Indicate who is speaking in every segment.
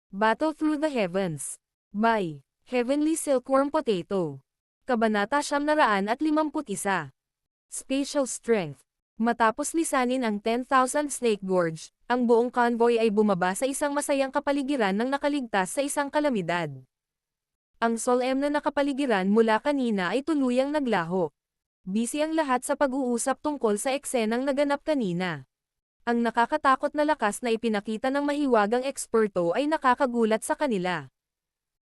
Speaker 1: Battle Through the Heavens. By Heavenly Silkworm Potato. Kabanata 951. Spatial Strength. Matapos lisanin ang 10,000 Snake Gorge, ang buong convoy ay bumaba sa isang masayang kapaligiran ng nakaligtas sa isang kalamidad. Ang solemn na nakapaligiran mula kanina ay tuluyang naglaho. Busy ang lahat sa pag-uusap tungkol sa eksenang naganap kanina. Ang nakakatakot na lakas na ipinakita ng mahiwagang eksperto ay nakakagulat sa kanila.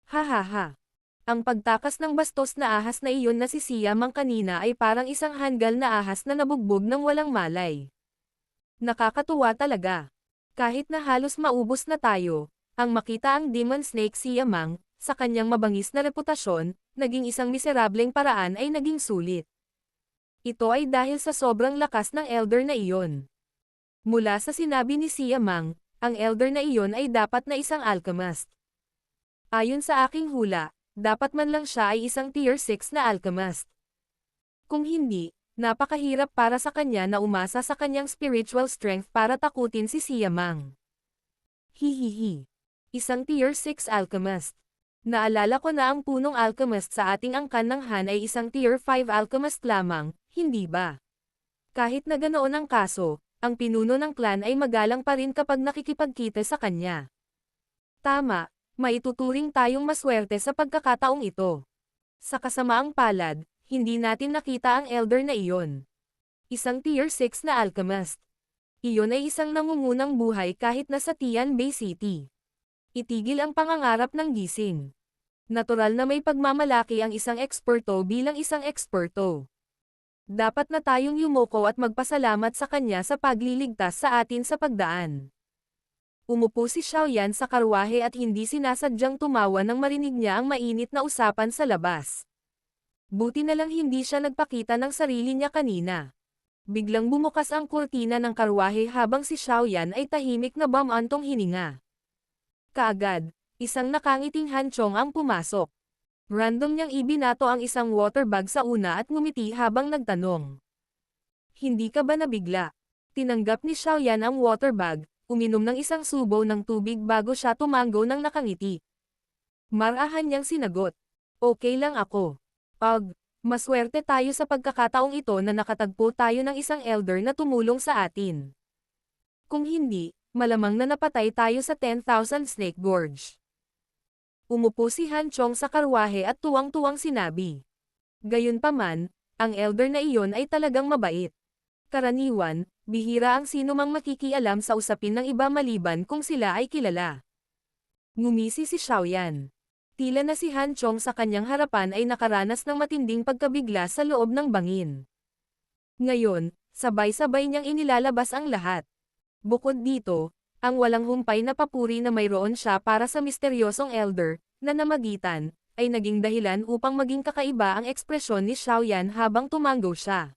Speaker 1: Hahaha. Ang pagtakas ng bastos na ahas na iyon na si Siamang kanina ay parang isang hanggal na ahas na nabugbog ng walang malay. Nakakatuwa talaga. Kahit na halos maubos na tayo, ang makita ang Demon Snake Siamang, sa kanyang mabangis na reputasyon, naging isang miserableng paraan ay naging sulit. Ito ay dahil sa sobrang lakas ng elder na iyon. Mula sa sinabi ni Siamang, ang elder na iyon ay dapat na isang alchemist. Ayon sa aking hula, dapat man lang siya ay isang tier 6 na alchemist. Kung hindi, napakahirap para sa kanya na umasa sa kanyang spiritual strength para takutin si Siamang. Hihihi. Isang tier 6 alchemist. Naalala ko na ang punong alchemist sa ating angkan ng Han ay isang tier 5 alchemist lamang, hindi ba? Kahit na ganoon ang kaso, ang pinuno ng clan ay magalang pa rin kapag nakikipagkita sa kanya. Tama, maituturing tayong maswerte sa pagkakataong ito. Sa kasamaang palad, hindi natin nakita ang elder na iyon. Isang tier 6 na alchemist. Iyon ay isang nangungunang buhay kahit nasa Tian Bay City. Itigil ang pangangarap ng gising. Natural na may pagmamalaki ang isang eksperto bilang isang eksperto. Dapat na tayong yumuko at magpasalamat sa kanya sa pagliligtas sa atin sa pagdaan. Umupo si Xiaoyan sa karwahe at hindi sinasadyang tumawa nang marinig niya ang mainit na usapan sa labas. Buti na lang hindi siya nagpakita ng sarili niya kanina. Biglang bumukas ang kurtina ng karwahe habang si Xiaoyan ay tahimik na bumantong hininga. Kaagad, isang nakangiting hanchong ang pumasok. Random niyang ibinato ang isang water bag sa una at ngumiti habang nagtanong. Hindi ka ba nabigla? Tinanggap ni Xiaoyan ang water bag, uminom ng isang subo ng tubig bago siya tumango ng nakangiti. Marahan niyang sinagot. Okay lang ako. Maswerte tayo sa pagkakataong ito na nakatagpo tayo ng isang elder na tumulong sa atin. Kung hindi, malamang na napatay tayo sa 10,000 Snake Gorge. Umupo si Han Chong sa karwahe at tuwang-tuwang sinabi. Gayunpaman, ang elder na iyon ay talagang mabait. Karaniwan, bihira ang sinumang makikialam sa usapin ng iba maliban kung sila ay kilala. Ngumisi si Xiaoyan. Tila na si Han Chong sa kanyang harapan ay nakaranas ng matinding pagkabigla sa loob ng bangin. Ngayon, sabay-sabay niyang inilalabas ang lahat. Bukod dito, ang walang humpay na papuri na mayroon siya para sa misteryosong elder, na namagitan, ay naging dahilan upang maging kakaiba ang ekspresyon ni Xiaoyan habang tumango siya.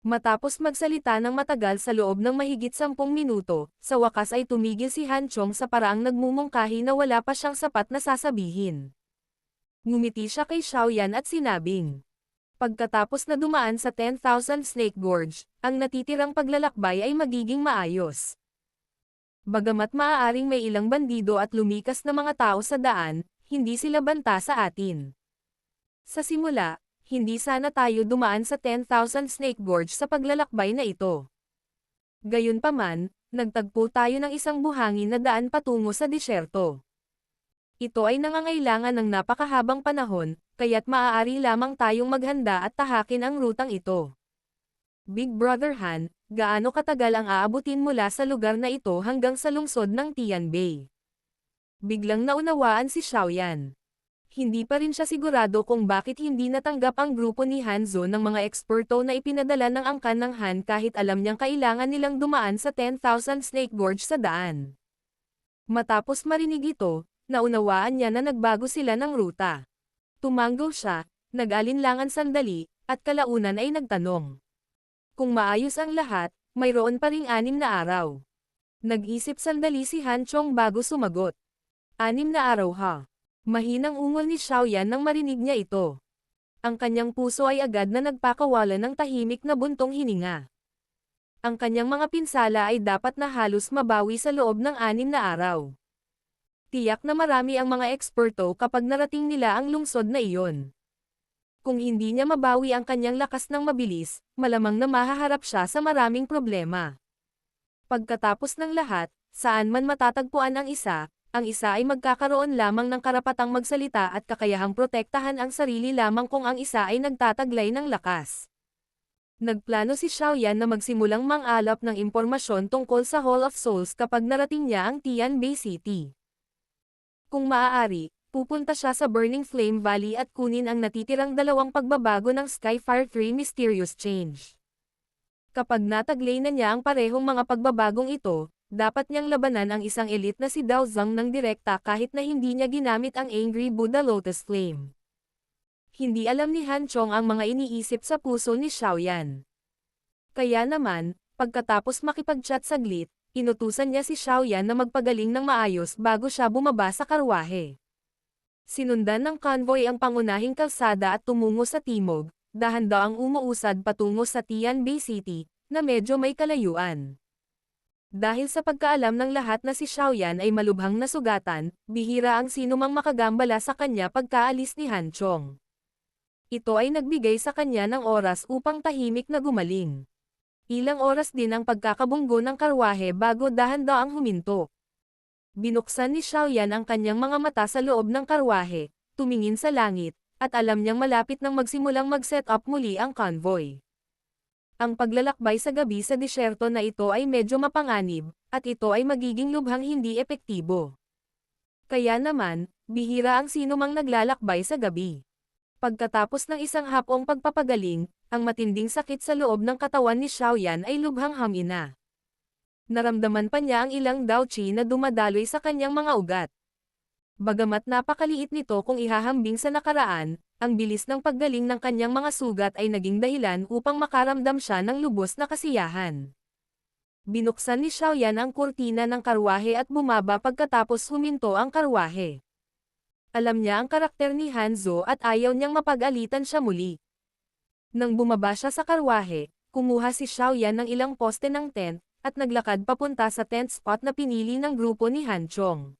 Speaker 1: Matapos magsalita ng matagal sa loob ng mahigit 10 minuto, sa wakas ay tumigil si Han Chong sa paraang nagmumungkahi na wala pa siyang sapat na sasabihin. Ngumiti siya kay Xiaoyan at sinabing, pagkatapos na dumaan sa 10,000 Snake Gorge, ang natitirang paglalakbay ay magiging maayos. Bagamat maaaring may ilang bandido at lumikas na mga tao sa daan, hindi sila banta sa atin. Sa simula, hindi sana tayo dumaan sa 10,000 Snake Gorge sa paglalakbay na ito. Gayunpaman, nagtagpo tayo ng isang buhangin na daan patungo sa disyerto. Ito ay nangangailangan ng napakahabang panahon, kaya't maaari lamang tayong maghanda at tahakin ang rutang ito. Big Brother Han, gaano katagal ang aabutin mula sa lugar na ito hanggang sa lungsod ng Tian Bay? Biglang naunawaan si Xiaoyan. Hindi pa rin siya sigurado kung bakit hindi natanggap ang grupo ni Hanzo ng mga eksperto na ipinadala ng angkan ng Han kahit alam niyang kailangan nilang dumaan sa 10,000 Snake Gorge sa daan. Matapos marinig ito, naunawaan niya na nagbago sila ng ruta. Tumango siya, nag-alinlangan sandali, at kalaunan ay nagtanong. Kung maayos ang lahat, mayroon pa ring 6 na araw. Nag-isip sandali si Han Chong bago sumagot. 6 na araw ha? Mahinang ungol ni Xiaoyan nang marinig niya ito. Ang kanyang puso ay agad na nagpakawala ng tahimik na buntong hininga. Ang kanyang mga pinsala ay dapat na halos mabawi sa loob ng 6 na araw. Tiyak na marami ang mga eksperto kapag narating nila ang lungsod na iyon. Kung hindi niya mabawi ang kanyang lakas ng mabilis, malamang na mahaharap siya sa maraming problema. Pagkatapos ng lahat, saan man matatagpuan ang isa ay magkakaroon lamang ng karapatang magsalita at kakayahang protektahan ang sarili lamang kung ang isa ay nagtataglay ng lakas. Nagplano si Xiaoyan na magsimulang mang-alap ng impormasyon tungkol sa Hall of Souls kapag narating niya ang Tianbei City. Kung maaari, pupunta siya sa Burning Flame Valley at kunin ang natitirang dalawang pagbabago ng Skyfire 3 Mysterious Change. Kapag nataglay na niya ang parehong mga pagbabagong ito, dapat niyang labanan ang isang elite na si Dao Zhang ng direkta kahit na hindi niya ginamit ang Angry Buddha Lotus Flame. Hindi alam ni Han Chong ang mga iniisip sa puso ni Xiaoyan. Kaya naman, pagkatapos makipag-chat saglit, inutusan niya si Xiaoyan na magpagaling ng maayos bago siya bumaba sa karwahe. Sinundan ng convoy ang pangunahing kalsada at tumungo sa timog, dahan-daang umuusad patungo sa Tianbei City, na medyo may kalayuan. Dahil sa pagkaalam ng lahat na si Xiaoyan ay malubhang nasugatan, bihira ang sinumang makagambala sa kanya pagkaalis ni Han Chong. Ito ay nagbigay sa kanya ng oras upang tahimik na gumaling. Ilang oras din ang pagkakabunggo ng karwahe bago dahan-daang huminto. Binuksan ni Xiaoyan ang kanyang mga mata sa loob ng karwahe, tumingin sa langit, at alam niyang malapit nang magsimulang mag-set up muli ang convoy. Ang paglalakbay sa gabi sa disyerto na ito ay medyo mapanganib, at ito ay magiging lubhang hindi epektibo. Kaya naman, bihira ang sinumang naglalakbay sa gabi. Pagkatapos ng isang hapong pagpapagaling, ang matinding sakit sa loob ng katawan ni Xiaoyan ay lubhang hamina. Naramdaman pa niya ang ilang daochi na dumadaloy sa kanyang mga ugat. Bagamat napakaliit nito kung ihahambing sa nakaraan, ang bilis ng paggaling ng kanyang mga sugat ay naging dahilan upang makaramdam siya ng lubos na kasiyahan. Binuksan ni Xiaoyan ang kurtina ng karwahe at bumaba pagkatapos huminto ang karwahe. Alam niya ang karakter ni Hanzo at ayaw niyang mapag-alitan siya muli. Nang bumaba siya sa karwahe, kumuha si Xiaoyan ng ilang poste ng tent, at naglakad papunta sa tent spot na pinili ng grupo ni Han Chong.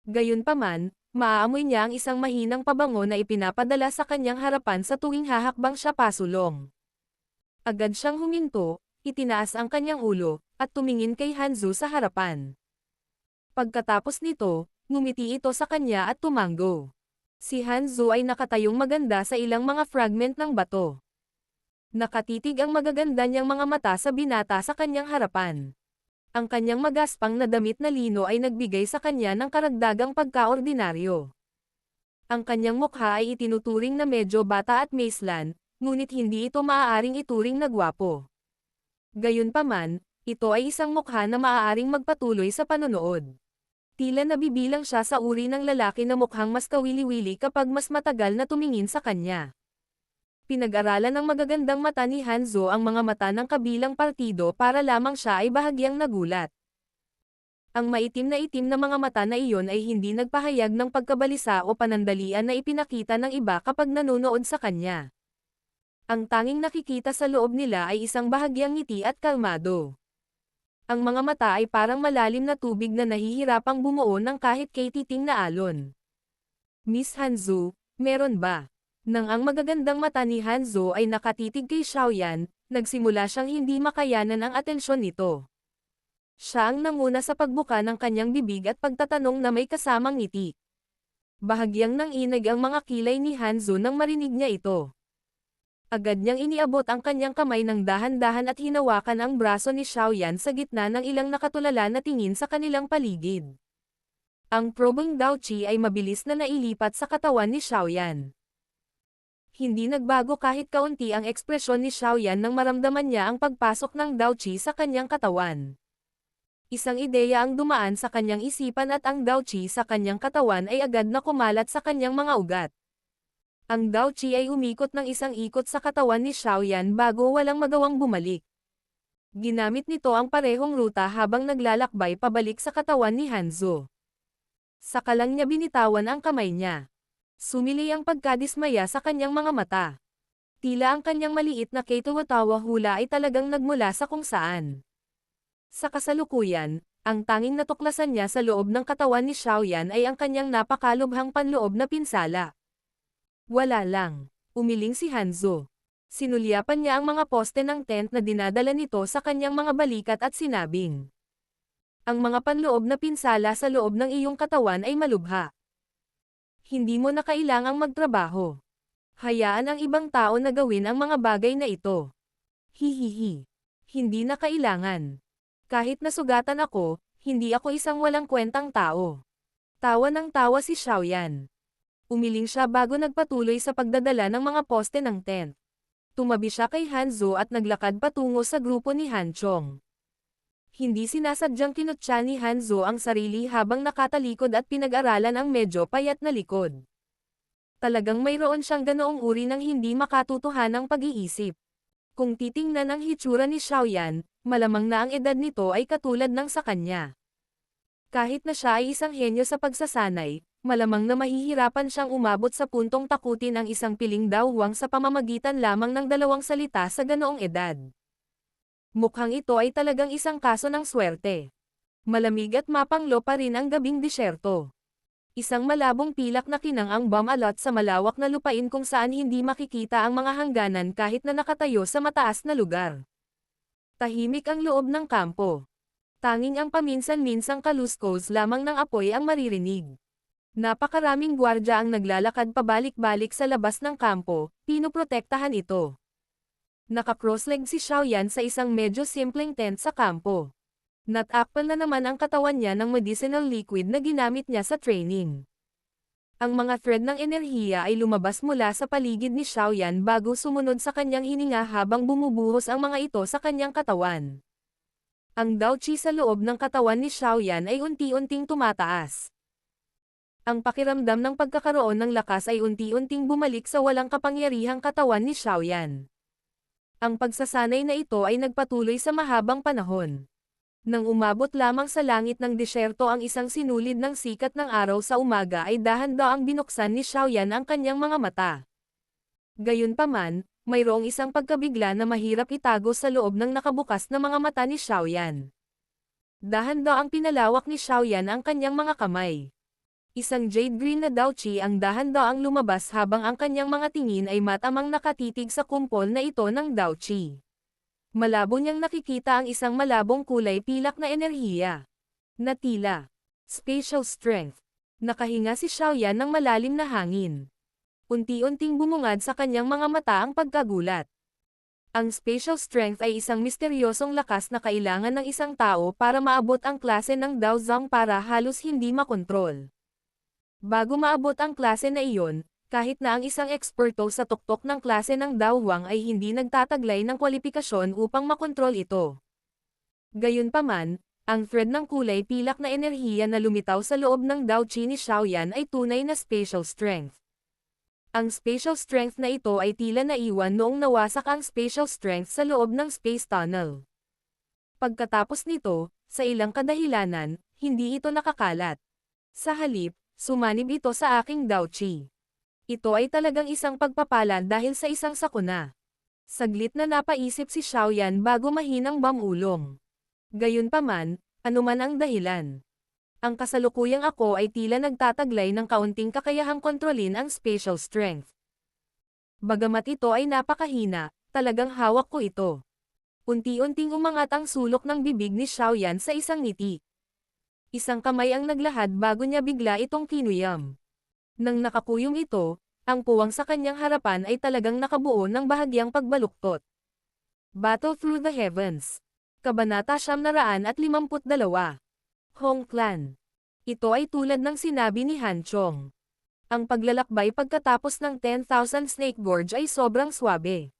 Speaker 1: Gayunpaman, maaamoy niya ang isang mahinang pabango na ipinapadala sa kanyang harapan sa tuwing hahakbang siya pasulong. Agad siyang huminto, itinaas ang kanyang ulo, at tumingin kay Hanzo sa harapan. Pagkatapos nito, ngumiti ito sa kanya at tumanggo. Si Hanzo ay nakatayong maganda sa ilang mga fragment ng bato. Nakatitig ang magaganda niyang mga mata sa binata sa kanyang harapan. Ang kanyang magaspang na damit na lino ay nagbigay sa kanya ng karagdagang pagkaordinaryo. Ang kanyang mukha ay itinuturing na medyo bata at maeslan, ngunit hindi ito maaaring ituring na gwapo. Gayunpaman, ito ay isang mukha na maaaring magpatuloy sa panonood. Tila nabibilang siya sa uri ng lalaki na mukhang mas kawili-wili kapag mas matagal na tumingin sa kanya. Pinag-aralan ng magagandang mata ni Hanzo ang mga mata ng kabilang partido para lamang siya ay bahagyang nagulat. Ang maitim na mga mata na iyon ay hindi nagpahayag ng pagkabalisa o panandalian na ipinakita ng iba kapag nanonood sa kanya. Ang tanging nakikita sa loob nila ay isang bahagyang ngiti at kalmado. Ang mga mata ay parang malalim na tubig na nahihirapang bumuo ng kahit kay titing na alon. Miss Hanzo, meron ba? Nang ang magagandang mata ni Hanzo ay nakatitig kay Xiaoyan, nagsimula siyang hindi makayanan ang atensyon nito. Siya ang nanguna sa pagbuka ng kanyang bibig at pagtatanong na may kasamang ngiti. Bahagyang nanginig ang mga kilay ni Hanzo nang marinig niya ito. Agad niyang iniabot ang kanyang kamay ng dahan-dahan at hinawakan ang braso ni Xiaoyan sa gitna ng ilang nakatulala na tingin sa kanilang paligid. Ang probing daochi ay mabilis na nailipat sa katawan ni Xiaoyan. Hindi nagbago kahit kaunti ang ekspresyon ni Xiaoyan nang maramdaman niya ang pagpasok ng daochi sa kanyang katawan. Isang ideya ang dumaan sa kanyang isipan at ang daochi sa kanyang katawan ay agad na kumalat sa kanyang mga ugat. Ang daochi ay umikot ng isang ikot sa katawan ni Xiaoyan bago walang magawang bumalik. Ginamit nito ang parehong ruta habang naglalakbay pabalik sa katawan ni Hanzo. Saka lang niya binitawan ang kamay niya. Sumili ang pagkadismaya sa kanyang mga mata. Tila ang kanyang maliit na Keito-Watawa hula ay talagang nagmula sa kung saan. Sa kasalukuyan, Ang tanging natuklasan niya sa loob ng katawan ni Xiaoyan ay ang kanyang napakalubhang panloob na pinsala. Wala lang. Umiling si Hanzo. Sinulyapan niya ang mga poste ng tent na dinadala nito sa kanyang mga balikat at sinabing, ang mga panloob na pinsala sa loob ng iyong katawan ay malubha. Hindi mo na kailangang magtrabaho. Hayaan ang ibang tao na gawin ang mga bagay na ito. Hihihi. Hindi na kailangan. Kahit nasugatan ako, hindi ako isang walang kwentang tao. Tawa ng tawa si Xiaoyan. Umiling siya bago nagpatuloy sa pagdadala ng mga poste ng tent. Tumabi siya kay Hanzo at naglakad patungo sa grupo ni Hanchong. Hindi sinasadyang kinutya ni Hanzo ang sarili habang nakatalikod at pinag-aralan ang medyo payat na likod. Talagang mayroon siyang ganoong uri ng hindi makatutuhanang pag-iisip. Kung titingnan ang hitsura ni Xiaoyan, malamang na ang edad nito ay katulad ng sa kanya. Kahit na siya ay isang henyo sa pagsasanay, malamang na mahihirapan siyang umabot sa puntong takutin ang isang piling dawwang sa pamamagitan lamang ng 2 salita sa ganoong edad. Mukhang ito ay talagang isang kaso ng swerte. Malamig at mapanglo pa rin ang gabing disyerto. Isang malabong pilak na kinang ang bumalot sa malawak na lupain kung saan hindi makikita ang mga hangganan kahit na nakatayo sa mataas na lugar. Tahimik ang loob ng kampo. Tanging ang paminsan-minsang kaluskos lamang ng apoy ang maririnig. Napakaraming gwardya ang naglalakad pabalik-balik sa labas ng kampo, pinoprotektahan ito. Naka-crossleg si Xiaoyan sa isang medyo simpleng tent sa kampo. Natakpan na naman ang katawan niya ng medicinal liquid na ginamit niya sa training. Ang mga thread ng enerhiya ay lumabas mula sa paligid ni Xiaoyan bago sumunod sa kanyang hininga habang bumubuhos ang mga ito sa kanyang katawan. Ang Dao Qi sa loob ng katawan ni Xiaoyan ay unti-unting tumataas. Ang pakiramdam ng pagkakaroon ng lakas ay unti-unting bumalik sa walang kapangyarihang katawan ni Xiaoyan. Ang pagsasanay na ito ay nagpatuloy sa mahabang panahon. Nang umabot lamang sa langit ng disyerto ang isang sinulid ng sikat ng araw sa umaga ay dahan-daang binuksan ni Xiaoyan ang kanyang mga mata. Gayunpaman, mayroong isang pagkabigla na mahirap itago sa loob ng nakabukas na mga mata ni Xiaoyan. Dahan-daang pinalawak ni Xiaoyan ang kanyang mga kamay. Isang jade green na Dao Qi ang dahan-daang lumabas habang ang kanyang mga tingin ay matamang nakatitig sa kumpol na ito ng Dao Qi. Malabo niyang nakikita ang isang malabong kulay pilak na enerhiya. Natila. Spatial strength. Nakahinga si Xiaoyan ng malalim na hangin. Unti-unting bumungad sa kanyang mga mata ang pagkagulat. Ang spatial strength ay isang misteryosong lakas na kailangan ng isang tao para maabot ang klase ng Dao Zhang para halos hindi makontrol. Bago maabot ang klase na iyon, kahit na ang isang eksperto sa tuktok ng klase ng Dao Huang ay hindi nagtataglay ng kwalifikasyon upang makontrol ito. Gayunpaman, ang thread ng kulay pilak na enerhiya na lumitaw sa loob ng Dao Qi ni Xiaoyan ay tunay na spatial strength. Ang spatial strength na ito ay tila naiwan noong nawasak ang spatial strength sa loob ng space tunnel. Pagkatapos nito, sa ilang kadahilanan, hindi ito nakakalat. Sa halip, sumanib ito sa aking Dao Qi. Ito ay talagang isang pagpapala dahil sa isang sakuna. Saglit na napaisip si Xiaoyan bago mahinang bamulong. Gayunpaman, anuman ang dahilan. Ang kasalukuyang ako ay tila nagtataglay ng kaunting kakayahang kontrolin ang spatial strength. Bagamat ito ay napakahina, talagang hawak ko ito. Unti-unting umangat ang sulok ng bibig ni Xiaoyan sa isang ngiti. Isang kamay ang naglahad bago niya bigla itong kinuyam. Nang nakakuyong ito, ang puwang sa kanyang harapan ay talagang nakabuo ng bahagyang pagbaluktot. Battle Through the Heavens. Kabanata 952. Hong Clan. Ito ay tulad ng sinabi ni Hanchong. Ang paglalakbay pagkatapos ng 10,000 Snake Gorge ay sobrang swabe.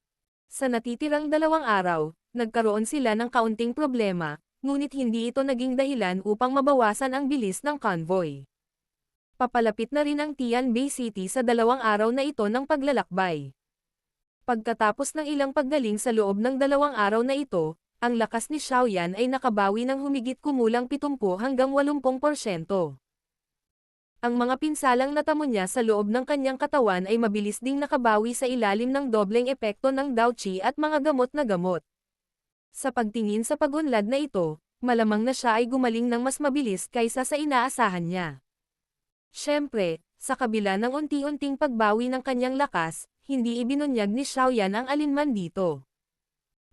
Speaker 1: Sa natitirang 2 araw, nagkaroon sila ng kaunting problema, ngunit hindi ito naging dahilan upang mabawasan ang bilis ng convoy. Papalapit na rin ang Tianbei City sa 2 araw na ito ng paglalakbay. Pagkatapos ng ilang paggaling sa loob ng 2 araw na ito, ang lakas ni Xiaoyan ay nakabawi ng humigit kumulang 70 hanggang 80%. Ang mga pinsalang natamo niya sa loob ng kanyang katawan ay mabilis ding nakabawi sa ilalim ng dobleng epekto ng Dao Qi at mga gamot na gamot. Sa pagtingin sa pagunlad na ito, malamang na siya ay gumaling ng mas mabilis kaysa sa inaasahan niya. Siyempre, sa kabila ng unti-unting pagbawi ng kanyang lakas, hindi ibinunyag ni Xiaoyan ang alinman dito.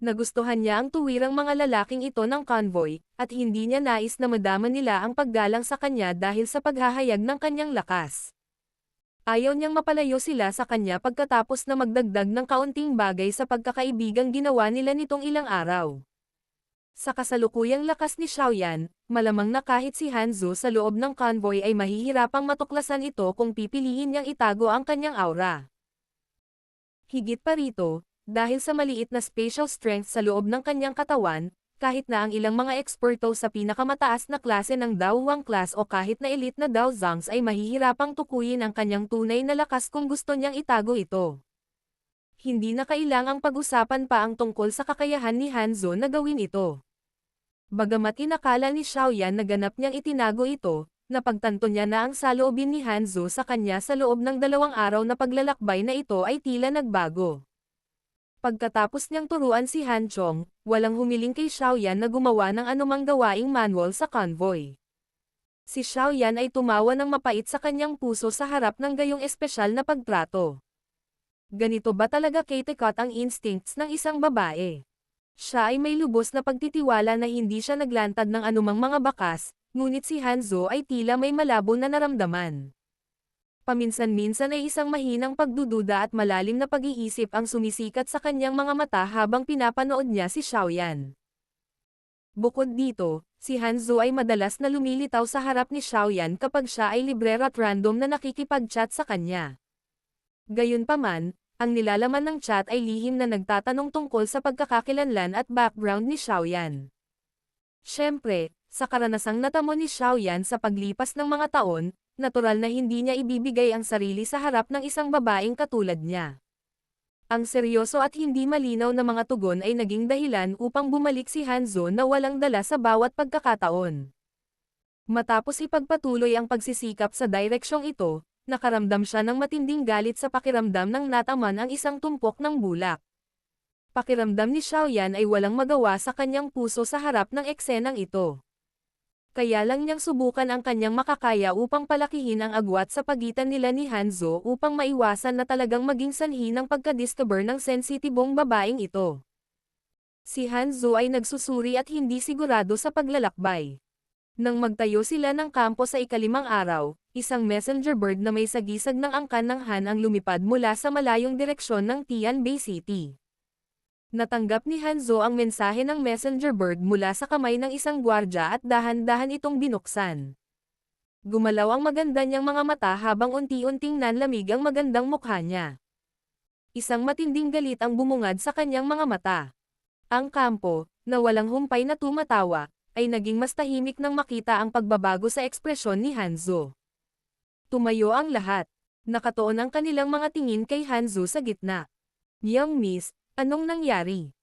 Speaker 1: Nagustuhan niya ang tuwirang mga lalaking ito ng convoy, at hindi niya nais na madama nila ang paggalang sa kanya dahil sa paghahayag ng kanyang lakas. Ayaw niyang mapalayo sila sa kanya pagkatapos na magdagdag ng kaunting bagay sa pagkakaibigang ginawa nila nitong ilang araw. Sa kasalukuyang lakas ni Xiaoyan, malamang na kahit si Hanzo sa loob ng convoy ay mahihirapang matuklasan ito kung pipiliin niyang itago ang kanyang aura. Higit pa rito, dahil sa maliit na spatial strength sa loob ng kanyang katawan, kahit na ang ilang mga eksperto sa pinakamataas na klase ng Dao Huang class o kahit na elite na Dao Zangs ay mahihirapang tukuyin ang kanyang tunay na lakas kung gusto niyang itago ito. Hindi na kailangang pag-usapan pa ang tungkol sa kakayahan ni Hanzo na gawin ito. Bagamat inakala ni Xiaoyan na ganap niyang itinago ito, napagtanto niya na ang saloobin ni Hanzo sa kanya sa loob ng 2 araw na paglalakbay na ito ay tila nagbago. Pagkatapos niyang turuan si Han Chong, walang humiling kay Xiaoyan na gumawa ng anumang gawaing manual sa convoy. Si Xiaoyan ay tumawa ng mapait sa kanyang puso sa harap ng gayong espesyal na pagtrato. Ganito ba talaga katikat ang instincts ng isang babae? Siya ay may lubos na pagtitiwala na hindi siya naglantad ng anumang mga bakas, ngunit si Hanzo ay tila may malabo na naramdaman. Paminsan-minsan ay isang mahinang pagdududa at malalim na pag-iisip ang sumisikat sa kanyang mga mata habang pinapanood niya si Xiaoyan. Bukod dito, si Hanzo ay madalas na lumilitaw sa harap ni Xiaoyan kapag siya ay libre at random na nakikipag-chat sa kanya. Gayunpaman, ang nilalaman ng chat ay lihim na nagtatanong tungkol sa pagkakakilanlan at background ni Xiaoyan. Siyempre, sa karanasang natamo ni Xiaoyan sa paglipas ng mga taon, natural na hindi niya ibibigay ang sarili sa harap ng isang babaeng katulad niya. Ang seryoso at hindi malinaw na mga tugon ay naging dahilan upang bumalik si Hanzo na walang dala sa bawat pagkakataon. Matapos ipagpatuloy ang pagsisikap sa direksyong ito, nakaramdam siya ng matinding galit sa pakiramdam ng nataman ang isang tumpok ng bulak. Pakiramdam ni Xiaoyan ay walang magawa sa kanyang puso sa harap ng eksenang ito. Kaya lang niyang subukan ang kanyang makakaya upang palakihin ang agwat sa pagitan nila ni Hanzo upang maiwasan na talagang maging sanhi ng pagkadiscover ng sensitibong babaeng ito. Si Hanzo ay nagsusuri at hindi sigurado sa paglalakbay. Nang magtayo sila ng kampo sa ikalimang araw, isang messenger bird na may sagisag ng angkan ng Han ang lumipad mula sa malayong direksyon ng Tianbei City. Natanggap ni Hanzo ang mensahe ng messenger bird mula sa kamay ng isang gwardya at dahan-dahan itong binuksan. Gumalaw ang maganda niyang mga mata habang unti-unting nanlamig ang magandang mukha niya. Isang matinding galit ang bumungad sa kanyang mga mata. Ang kampo, na walang humpay na tumatawa, ay naging mas tahimik nang makita ang pagbabago sa ekspresyon ni Hanzo. Tumayo ang lahat. Nakatuon ang kanilang mga tingin kay Hanzo sa gitna. "Young miss, anong nangyari?"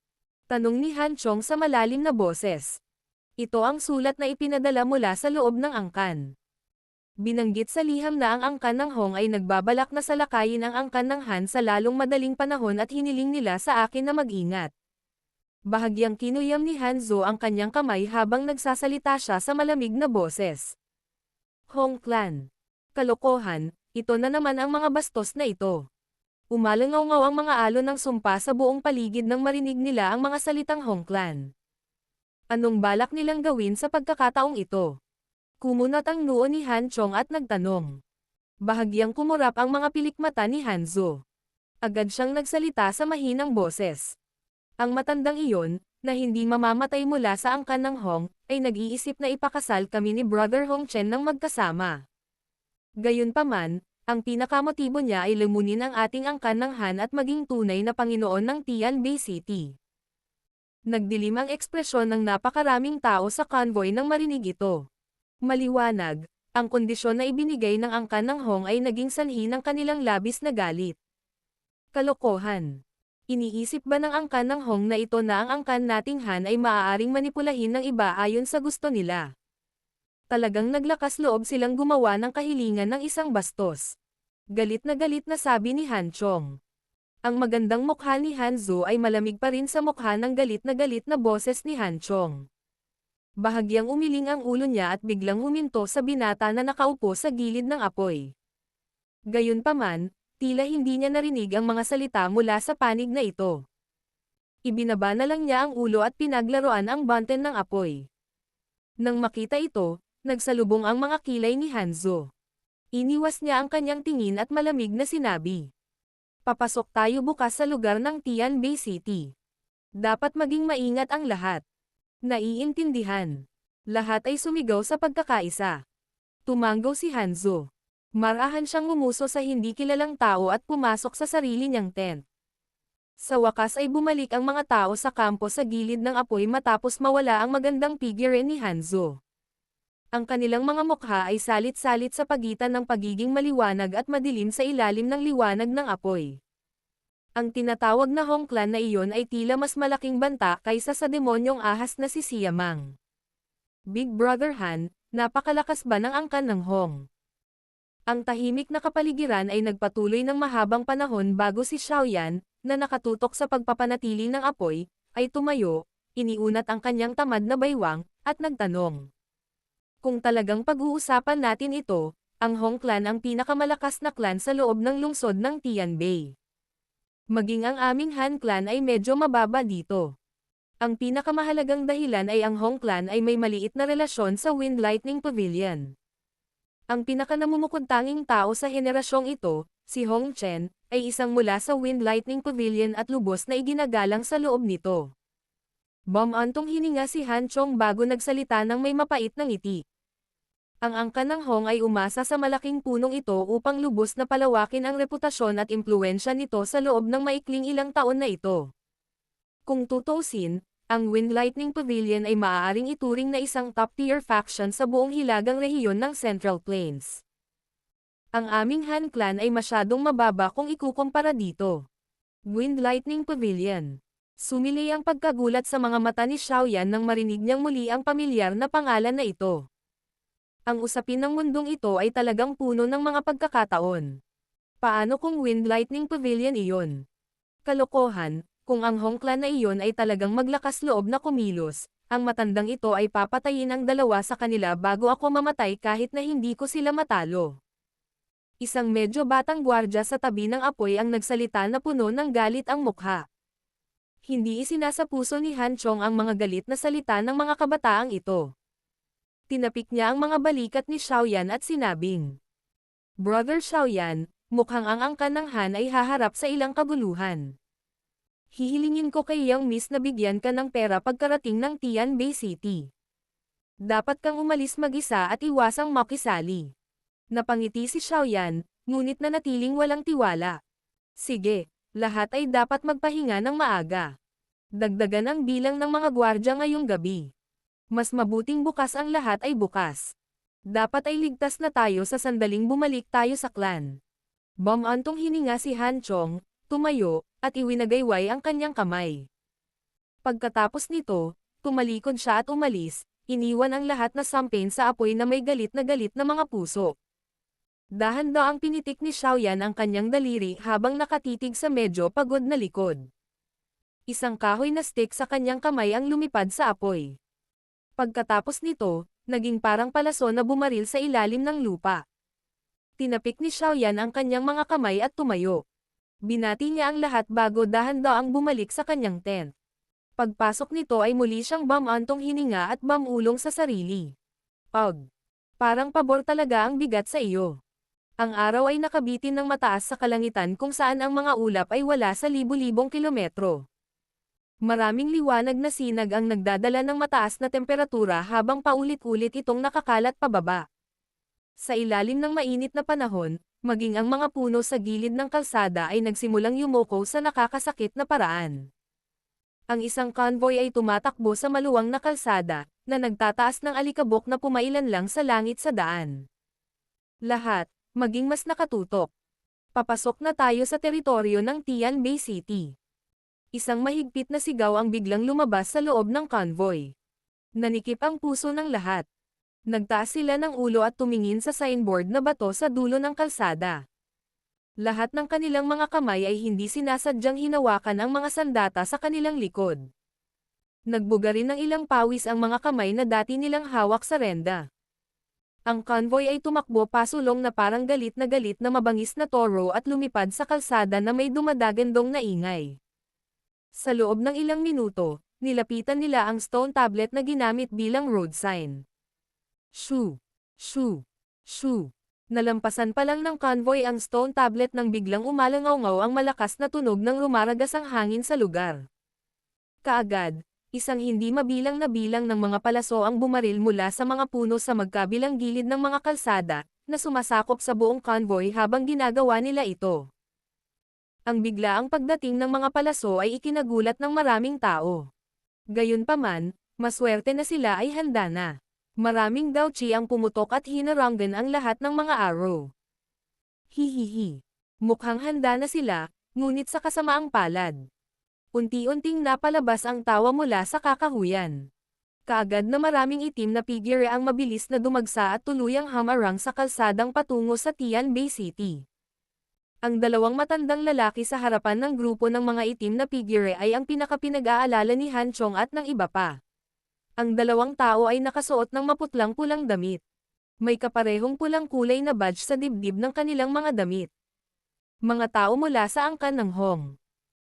Speaker 1: tanong ni Han Chong sa malalim na boses. Ito ang sulat na ipinadala mula sa loob ng angkan. Binanggit sa liham na ang angkan ng Hong ay nagbabalak na salakayin ang angkan ng Han sa lalong madaling panahon at hiniling nila sa akin na mag-ingat. Bahagyang kinuyam ni Hanzo ang kanyang kamay habang nagsasalita siya sa malamig na boses. "Hong clan. Kalokohan, ito na naman ang mga bastos na ito." Umalangaw-ngaw ang mga alon ng sumpa sa buong paligid nang marinig nila ang mga salitang Hong clan. Anong balak nilang gawin sa pagkakataong ito? Kumunat ang noo ni Han Chong at nagtanong. Bahagyang kumurap ang mga pilikmata ni Hanzo. Agad siyang nagsalita sa mahinang boses. Ang matandang iyon, na hindi mamamatay mula sa angkan ng Hong, ay nag-iisip na ipakasal kami ni Brother Hong Chen ng magkasama. Gayunpaman, ang pinakamotibo niya ay lumunin ang ating angkan ng Han at maging tunay na Panginoon ng Tianbei City. Nagdilim ang ekspresyon ng napakaraming tao sa convoy nang marinig ito. Maliwanag, ang kondisyon na ibinigay ng angkan ng Hong ay naging sanhi ng kanilang labis na galit. Kalokohan. Iniisip ba ng angkan ng Hong na ito na ang angkan nating Han ay maaaring manipulahin ng iba ayon sa gusto nila? Talagang naglakas loob silang gumawa ng kahilingan ng isang bastos. Galit na sabi ni Han Chong. Ang magandang mukha ni Hanzo ay malamig pa rin sa mukha ng galit na boses ni Han Chong. Bahagyang umiling ang ulo niya at biglang huminto sa binata na nakaupo sa gilid ng apoy. Gayunpaman, tila hindi niya narinig ang mga salita mula sa panig na ito. Ibinaba na lang niya ang ulo at pinaglaruan ang button ng apoy. Nang makita ito, nagsalubong ang mga kilay ni Hanzo. Iniwas niya ang kanyang tingin at malamig na sinabi. Papasok tayo bukas sa lugar ng Tianbei City. Dapat maging maingat ang lahat. Naiintindihan. Lahat ay sumigaw sa pagkakaisa. Tumanggaw si Hanzo. Marahan siyang ngumuso sa hindi kilalang tao at pumasok sa sarili niyang tent. Sa wakas ay bumalik ang mga tao sa kampo sa gilid ng apoy matapos mawala ang magandang figure ni Hanzo. Ang kanilang mga mukha ay salit-salit sa pagitan ng pagiging maliwanag at madilim sa ilalim ng liwanag ng apoy. Ang tinatawag na Hong Clan na iyon ay tila mas malaking banta kaysa sa demonyong ahas na si Siamang. Big Brother Han, napakalakas ba ng angkan ng Hong? Ang tahimik na kapaligiran ay nagpatuloy ng mahabang panahon bago si Xiaoyan, na nakatutok sa pagpapanatili ng apoy, ay tumayo, iniunat ang kanyang tamad na baywang, at nagtanong. Kung talagang pag-uusapan natin ito, ang Hong Clan ang pinakamalakas na clan sa loob ng lungsod ng Tianbei. Maging ang aming Han Clan ay medyo mababa dito. Ang pinakamahalagang dahilan ay ang Hong Clan ay may maliit na relasyon sa Wind Lightning Pavilion. Ang pinakanamumukod-tanging tao sa henerasyong ito, si Hong Chen, ay isang mula sa Wind Lightning Pavilion at lubos na iginagalang sa loob nito. Bumantong hininga si Han Chong bago nagsalita ng may mapait na ngiti. Ang angkan ng Hong ay umasa sa malaking punong ito upang lubos na palawakin ang reputasyon at impluwensya nito sa loob ng maikling ilang taon na ito. Kung tutuusin, ang Wind Lightning Pavilion ay maaaring ituring na isang top-tier faction sa buong hilagang rehiyon ng Central Plains. Ang aming Han Clan ay masyadong mababa kung ikukumpara dito. Wind Lightning Pavilion. Sumilay ang pagkagulat sa mga mata ni Xiaoyan nang marinig niyang muli ang pamilyar na pangalan na ito. Ang usapin ng mundong ito ay talagang puno ng mga pagkakataon. Paano kung Wind Lightning Pavilion iyon? Kalokohan, kung ang Hong Clan na iyon ay talagang maglakas loob na kumilos, ang matandang ito ay papatayin ang dalawa sa kanila bago ako mamatay kahit na hindi ko sila matalo. Isang medyo batang gwardya sa tabi ng apoy ang nagsalita na puno ng galit ang mukha. Hindi isinasapuso ni Han Chong ang mga galit na salita ng mga kabataang ito. Tinapik niya ang mga balikat ni Xiaoyan at sinabing, Brother Xiaoyan, mukhang ang angkan ng Han ay haharap sa ilang kaguluhan. Hihilingin ko kay Yang Miss na bigyan ka ng pera pagkarating ng Tianbei City. Dapat kang umalis mag-isa at iwasang makisali. Napangiti si Xiaoyan, ngunit nanatiling walang tiwala. Sige, lahat ay dapat magpahinga ng maaga. Dagdagan ang bilang ng mga gwardya ngayong gabi. Mas mabuting bukas ang lahat ay bukas. Dapat ay ligtas na tayo sa sandaling bumalik tayo sa clan. Bumantong hininga si Han Chong, tumayo, at iwinagayway ang kanyang kamay. Pagkatapos nito, tumalikod siya at umalis, iniwan ang lahat na sampin sa apoy na may galit na mga puso. Dahan-daang pinitik ni Xiaoyan ang kanyang daliri habang nakatitig sa medyo pagod na likod. Isang kahoy na stick sa kanyang kamay ang lumipad sa apoy. Pagkatapos nito, naging parang palaso na bumaril sa ilalim ng lupa. Tinapik ni Xiaoyan ang kanyang mga kamay at tumayo. Binati niya ang lahat bago dahan-daang bumalik sa kanyang tent. Pagpasok nito ay muli siyang bumantong hininga at bumulong sa sarili. Parang pabor talaga ang bigat sa iyo. Ang araw ay nakabitin ng mataas sa kalangitan kung saan ang mga ulap ay wala sa libu-libong kilometro. Maraming liwanag na sinag ang nagdadala ng mataas na temperatura habang paulit-ulit itong nakakalat pababa. Sa ilalim ng mainit na panahon, maging ang mga puno sa gilid ng kalsada ay nagsimulang yumuko sa nakakasakit na paraan. Ang isang convoy ay tumatakbo sa maluwang na kalsada, na nagtataas ng alikabok na pumailan lang sa langit sa daan. Lahat, maging mas nakatutok. Papasok na tayo sa teritoryo ng Tianbei City. Isang mahigpit na sigaw ang biglang lumabas sa loob ng convoy. Nanikip ang puso ng lahat. Nagtaas sila ng ulo at tumingin sa signboard na bato sa dulo ng kalsada. Lahat ng kanilang mga kamay ay hindi sinasadyang hinawakan ang mga sandata sa kanilang likod. Nagbuga rin ng ilang pawis ang mga kamay na dati nilang hawak sa renda. Ang convoy ay tumakbo pasulong na parang galit na mabangis na toro at lumipad sa kalsada na may dumadagandong na ingay. Sa loob ng ilang minuto, nilapitan nila ang stone tablet na ginamit bilang road sign. Shoo! Shoo! Shoo! Nalampasan pa lang ng convoy ang stone tablet nang biglang umalangaw-ngaw ang malakas na tunog ng rumaragas ang hangin sa lugar. Kaagad, isang hindi mabilang na bilang ng mga palaso ang bumaril mula sa mga puno sa magkabilang gilid ng mga kalsada, na sumasakop sa buong convoy habang ginagawa nila ito. Ang biglaang pagdating ng mga palaso ay ikinagulat ng maraming tao. Gayunpaman, maswerte na sila ay handa na. Maraming Gauchi ang pumutok at hinaranggan ang lahat ng mga arrow. Hihihi. Mukhang handa na sila, ngunit sa kasamaang palad. Unti-unting napalabas ang tawa mula sa kakahuyan. Kaagad na maraming itim na figure ang mabilis na dumagsa at tuluyang hamarang sa kalsadang patungo sa Tianbei City. Ang dalawang matandang lalaki sa harapan ng grupo ng mga itim na figure ay ang pinakapinag-aalala ni Han Chong at ng iba pa. Ang dalawang tao ay nakasuot ng maputlang-pulang damit. May kaparehong pulang kulay na badge sa dibdib ng kanilang mga damit. Mga tao mula sa angkan ng Hong.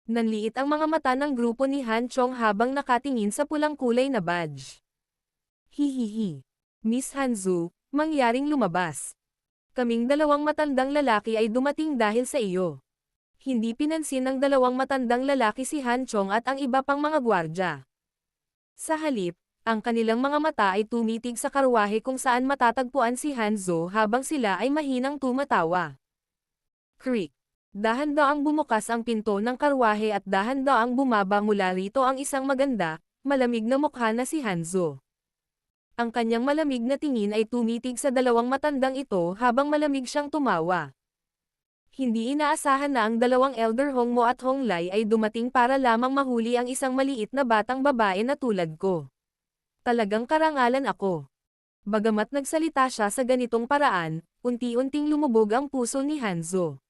Speaker 1: Nanliit ang mga mata ng grupo ni Han Chong habang nakatingin sa pulang kulay na badge. Hihihi. Miss Hanzu, mangyaring lumabas. Kaming dalawang matandang lalaki ay dumating dahil sa iyo. Hindi pinansin ng dalawang matandang lalaki si Han Chong at ang iba pang mga gwardya. Sa halip, ang kanilang mga mata ay tumitig sa karwahe kung saan matatagpuan si Hanzo habang sila ay mahinang tumatawa. Creak. Dahan-daang bumukas ang pinto ng karwahe at dahan-daang bumaba mula rito ang isang maganda, malamig na mukha na si Hanzo. Ang kanyang malamig na tingin ay tumitig sa dalawang matandang ito habang malamig siyang tumawa. Hindi inaasahan na ang dalawang elder Hong Mo at Hong Lai ay dumating para lamang mahuli ang isang maliit na batang babae na tulad ko. Talagang karangalan ako. Bagamat nagsalita siya sa ganitong paraan, unti-unting lumubog ang puso ni Hanzo.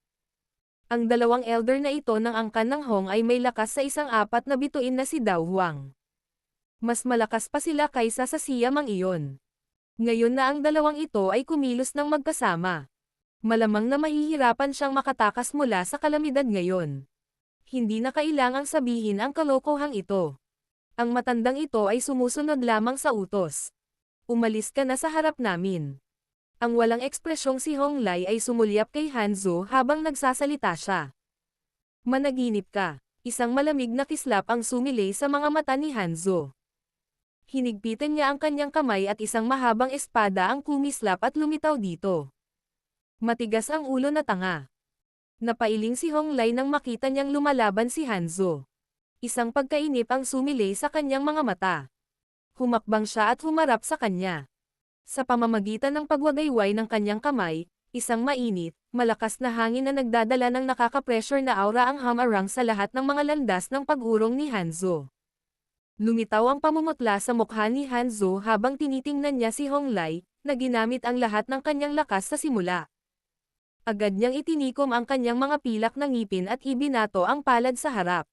Speaker 1: Ang dalawang elder na ito ng angkan ng Hong ay may lakas sa isang apat na bituin na si Dao Huang. Mas malakas pa sila kaysa sa siyamang iyon. Ngayon na ang dalawang ito ay kumilos ng magkasama. Malamang na mahihirapan siyang makatakas mula sa kalamidad ngayon. Hindi na kailangang sabihin ang kalokohang ito. Ang matandang ito ay sumusunod lamang sa utos. Umalis ka na sa harap namin. Ang walang ekspresyong si Hong Lai ay sumulyap kay Hanzo habang nagsasalita siya. Managinip ka. Isang malamig na kislap ang sumilay sa mga mata ni Hanzo. Hinigpitan niya ang kanyang kamay at isang mahabang espada ang kumislap at lumitaw dito. Matigas ang ulo na tanga. Napailing si Hong Lai nang makita niyang lumalaban si Hanzo. Isang pagkainip ang sumilay sa kanyang mga mata. Humakbang siya at humarap sa kanya. Sa pamamagitan ng pagwagayway ng kanyang kamay, isang mainit, malakas na hangin na nagdadala ng nakaka-pressure na aura ang hamarang sa lahat ng mga landas ng pag-urong ni Hanzo. Lumitaw ang pamumutla sa mukha ni Hanzo habang tinitingnan niya si Hong Lai, na ginamit ang lahat ng kanyang lakas sa simula. Agad niyang itinikom ang kanyang mga pilak na ngipin at ibinato ang palad sa harap.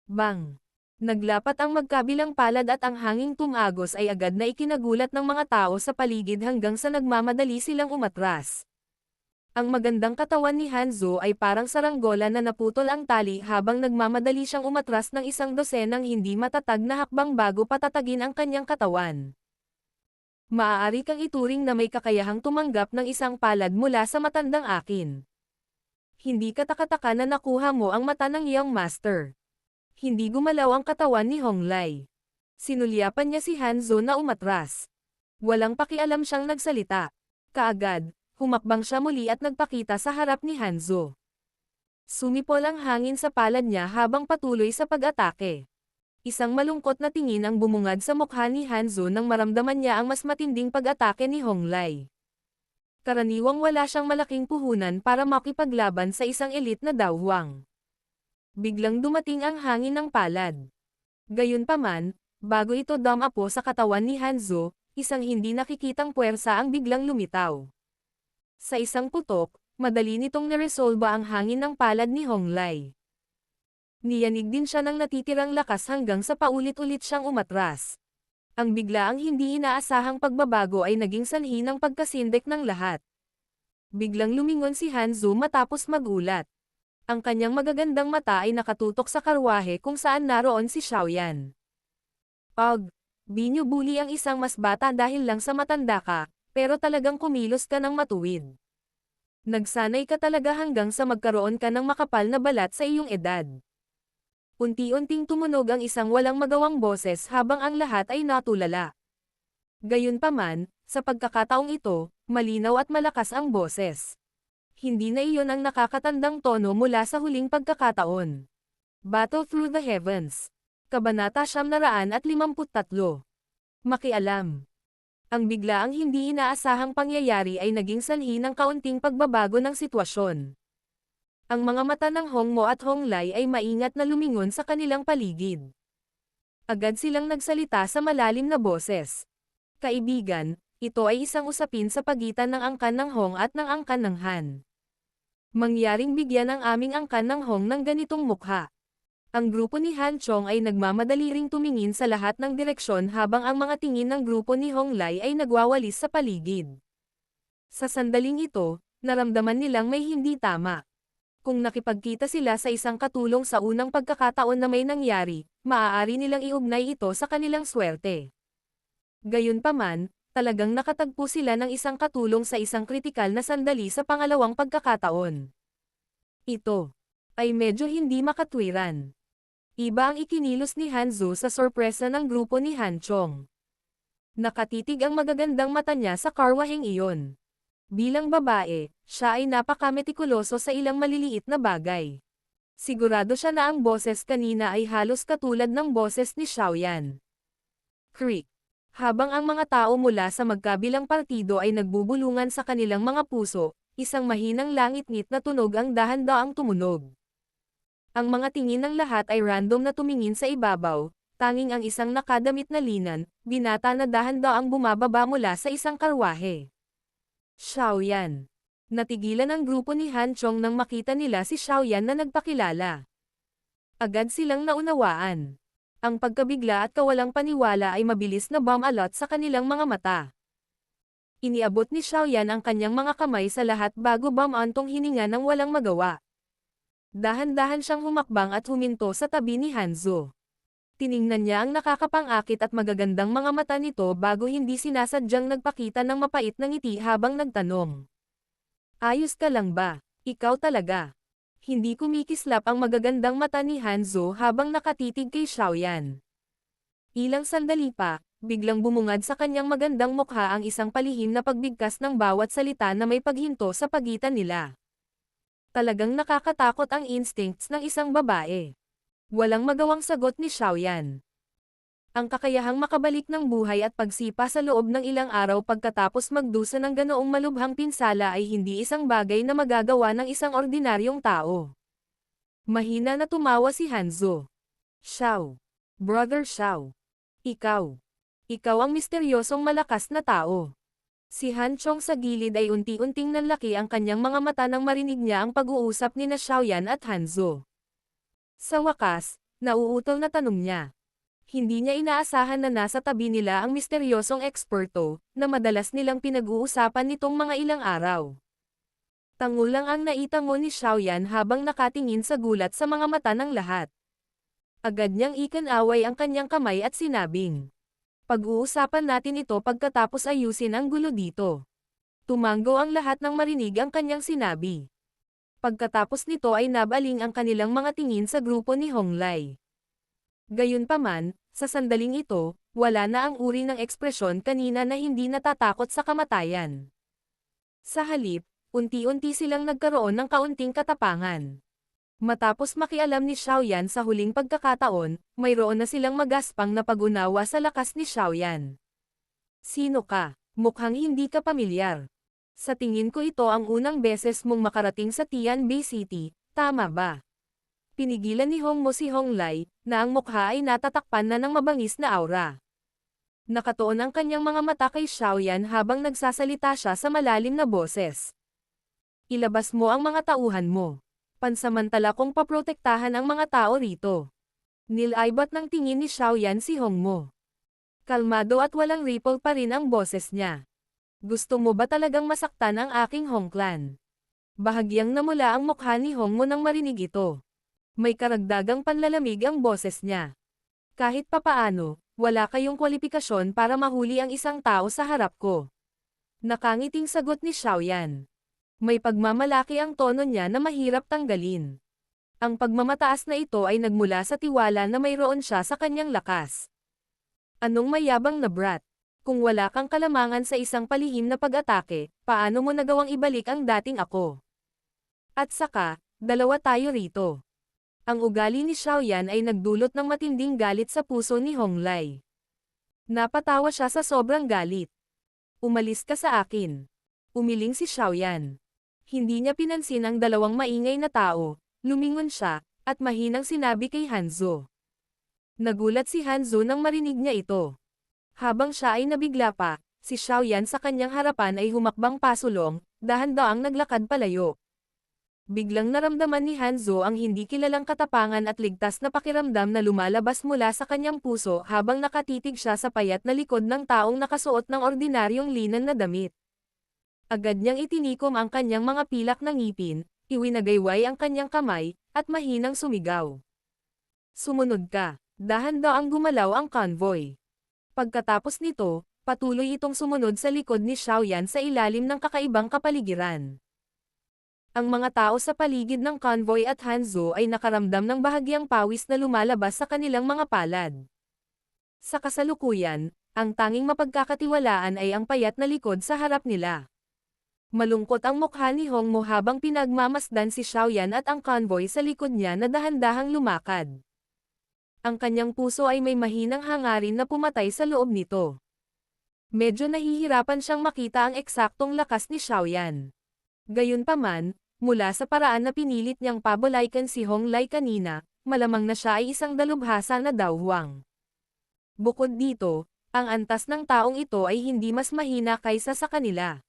Speaker 1: Bang! Naglapat ang magkabilang palad at ang hanging tumagos ay agad na ikinagulat ng mga tao sa paligid hanggang sa nagmamadali silang umatras. Ang magandang katawan ni Hanzo ay parang saranggola na naputol ang tali habang nagmamadali siyang umatras ng isang dosenang hindi matatag na hakbang bago patatagin ang kanyang katawan. Maaari kang ituring na may kakayahang tumanggap ng isang palad mula sa matandang akin. Hindi katakataka na nakuha mo ang mata ng iyong master. Hindi gumalaw ang katawan ni Hong Lai. Sinulyapan niya si Hanzo na umatras. Walang pakialam siyang nagsalita. Kaagad, humakbang siya muli at nagpakita sa harap ni Hanzo. Sumipol ang hangin sa palad niya habang patuloy sa pag-atake. Isang malungkot na tingin ang bumungad sa mukha ni Hanzo nang maramdaman niya ang mas matinding pag-atake ni Hong Lai. Karaniwang wala siyang malaking puhunan para makipaglaban sa isang elite na Dao Huang. Biglang dumating ang hangin ng palad. Gayunpaman, bago ito dumapo sa katawan ni Hanzo, isang hindi nakikitang puwersa ang biglang lumitaw. Sa isang putok, madali nitong naresolba ang hangin ng palad ni Hong Lai. Niyanig din siya ng natitirang lakas hanggang sa paulit-ulit siyang umatras. Ang biglaang hindi inaasahang pagbabago ay naging sanhi ng pagkasindek ng lahat. Biglang lumingon si Hanzo matapos magulat. Ang kanyang magagandang mata ay nakatutok sa karwahe kung saan naroon si Xiaoyan. Binubuli ang isang mas bata dahil lang sa matanda ka, pero talagang kumilos ka ng matuwid. Nagsanay ka talaga hanggang sa magkaroon ka ng makapal na balat sa iyong edad. Unti-unting tumunog ang isang walang magawang boses habang ang lahat ay natulala. Gayunpaman, sa pagkakataong ito, malinaw at malakas ang boses. Hindi na iyon ang nakakatandang tono mula sa huling pagkakataon. Battle Through the Heavens. Kabanata 953. Makialam. Ang biglaang hindi inaasahang pangyayari ay naging sanhi ng kaunting pagbabago ng sitwasyon. Ang mga mata ng Hong Mo at Hong Lai ay maingat na lumingon sa kanilang paligid. Agad silang nagsalita sa malalim na boses. Kaibigan, ito ay isang usapin sa pagitan ng angkan ng Hong at ng angkan ng Han. Mangyaring bigyan ang aming angkan ng Hong ng ganitong mukha. Ang grupo ni Han Chong ay nagmamadali ring tumingin sa lahat ng direksyon habang ang mga tingin ng grupo ni Hong Lai ay nagwawalis sa paligid. Sa sandaling ito, naramdaman nilang may hindi tama. Kung nakipagkita sila sa isang katulong sa unang pagkakataon na may nangyari, maaari nilang iugnay ito sa kanilang swerte. Gayunpaman, talagang nakatagpo sila ng isang katulong sa isang kritikal na sandali sa pangalawang pagkakataon. Ito ay medyo hindi makatwiran. Iba ang ikinilos ni Hanzo sa sorpresa ng grupo ni Han Chong. Nakatitig ang magagandang mata niya sa karwaheng iyon. Bilang babae, siya ay napakametikuloso sa ilang maliliit na bagay. Sigurado siya na ang boses kanina ay halos katulad ng boses ni Xiaoyan. Creak. Habang ang mga tao mula sa magkabilang partido ay nagbubulungan sa kanilang mga puso, isang mahinang langit-ngit na tunog ang dahan-daang tumunog. Ang mga tingin ng lahat ay random na tumingin sa ibabaw, tanging ang isang nakadamit na linan, binata na dahan-daang bumababa mula sa isang karwahe. Xiaoyan. Natigilan ang grupo ni Han Chong nang makita nila si Xiaoyan na nagpakilala. Agad silang naunawaan. Ang pagkabigla at kawalang paniwala ay mabilis na bumalot sa kanilang mga mata. Iniabot ni Xiaoyan ang kanyang mga kamay sa lahat bago bumantong hininga ng walang magawa. Dahan-dahan siyang humakbang at huminto sa tabi ni Hanzo. Tiningnan niya ang nakakapang-akit at magagandang mga mata nito bago hindi sinasadyang nagpakita ng mapait na ngiti habang nagtanong. Ayos ka lang ba? Ikaw talaga. Hindi kumikislap ang magagandang mata ni Hanzo habang nakatitig kay Xiaoyan. Ilang sandali pa, biglang bumungad sa kanyang magandang mukha ang isang palihim na pagbigkas ng bawat salita na may paghinto sa pagitan nila. Talagang nakakatakot ang instincts ng isang babae. Walang magawang sagot ni Xiaoyan. Ang kakayahang makabalik ng buhay at pagsipa sa loob ng ilang araw pagkatapos magdusa ng ganoong malubhang pinsala ay hindi isang bagay na magagawa ng isang ordinaryong tao. Mahina na tumawa si Hanzo. Xiao. Brother Xiao. Ikaw. Ikaw ang misteryosong malakas na tao. Si Han Chong sa gilid ay unti-unting nanlaki ang kanyang mga mata nang marinig niya ang pag-uusap ni na Xiaoyan at Hanzo. Sa wakas, nauutol na tanong niya. Hindi niya inaasahan na nasa tabi nila ang misteryosong eksperto, na madalas nilang pinag-uusapan nitong mga ilang araw. Tango lang ang naitango ni Xiaoyan habang nakatingin sa gulat sa mga mata ng lahat. Agad niyang ikinaway ang kanyang kamay at sinabing, "Pag-uusapan natin ito pagkatapos ayusin ang gulo dito." Tumango ang lahat nang marinig ang kanyang sinabi. Pagkatapos nito ay nabaling ang kanilang mga tingin sa grupo ni Hong Lai. Gayunpaman, sa sandaling ito, wala na ang uri ng ekspresyon kanina na hindi natatakot sa kamatayan. Sa halip, unti-unti silang nagkaroon ng kaunting katapangan. Matapos makialam ni Xiaoyan sa huling pagkakataon, mayroon na silang magaspang na pag-unawa sa lakas ni Xiaoyan. Sino ka? Mukhang hindi ka pamilyar. Sa tingin ko ito ang unang beses mong makarating sa Tianbei City, tama ba? Pinigilan ni Hong Mo si Hong Lai, na ang mukha ay natatakpan na ng mabangis na aura. Nakatuon ang kanyang mga mata kay Xiaoyan habang nagsasalita siya sa malalim na boses. Ilabas mo ang mga tauhan mo. Pansamantala kong paprotektahan ang mga tao rito. Nilaibat ng tingin ni Xiaoyan si Hongmo. Kalmado at walang ripple pa rin ang boses niya. Gusto mo ba talagang masaktan ang aking Hong Clan? Bahagyang namula ang mukha ni Hongmo nang marinig ito. May karagdagang panlalamig ang boses niya. Kahit papaano, wala kayong kwalipikasyon para mahuli ang isang tao sa harap ko. Nakangiting sagot ni Xiaoyan. May pagmamalaki ang tono niya na mahirap tanggalin. Ang pagmamataas na ito ay nagmula sa tiwala na mayroon siya sa kanyang lakas. Anong mayabang na brat? Kung wala kang kalamangan sa isang palihim na pag-atake, paano mo nagawang ibalik ang dating ako? At saka, dalawa tayo rito. Ang ugali ni Xiaoyan ay nagdulot ng matinding galit sa puso ni Honglai. Napatawa siya sa sobrang galit. Umalis ka sa akin. Umiling si Xiaoyan. Hindi niya pinansin ang dalawang maingay na tao, lumingon siya, at mahinang sinabi kay Hanzo. Nagulat si Hanzo nang marinig niya ito. Habang siya ay nabigla pa, si Xiaoyan sa kanyang harapan ay humakbang pasulong, dahan-daang naglakad palayo. Biglang naramdaman ni Hanzo ang hindi kilalang katapangan at ligtas na pakiramdam na lumalabas mula sa kanyang puso habang nakatitig siya sa payat na likod ng taong nakasuot ng ordinaryong linan na damit. Agad niyang itinikom ang kanyang mga pilak na ngipin, iwinagayway ang kanyang kamay, at mahinang sumigaw. Sumunod ka. Dahan-daang gumalaw ang convoy. Pagkatapos nito, patuloy itong sumunod sa likod ni Xiaoyan sa ilalim ng kakaibang kapaligiran. Ang mga tao sa paligid ng convoy at Hanzo ay nakaramdam ng bahagyang pawis na lumalabas sa kanilang mga palad. Sa kasalukuyan, ang tanging mapagkakatiwalaan ay ang payat na likod sa harap nila. Malungkot ang mukha ni Hongmo habang pinagmamasdan si Xiaoyan at ang convoy sa likod niya na dahan-dahang lumakad. Ang kanyang puso ay may mahinang hangarin na pumatay sa loob nito. Medyo nahihirapan siyang makita ang eksaktong lakas ni Xiaoyan. Gayunpaman, mula sa paraan na pinilit niyang pabalaykan si Honglai kanina, malamang na siya ay isang dalubhasa na dawhwang. Bukod dito, ang antas ng taong ito ay hindi mas mahina kaysa sa kanila.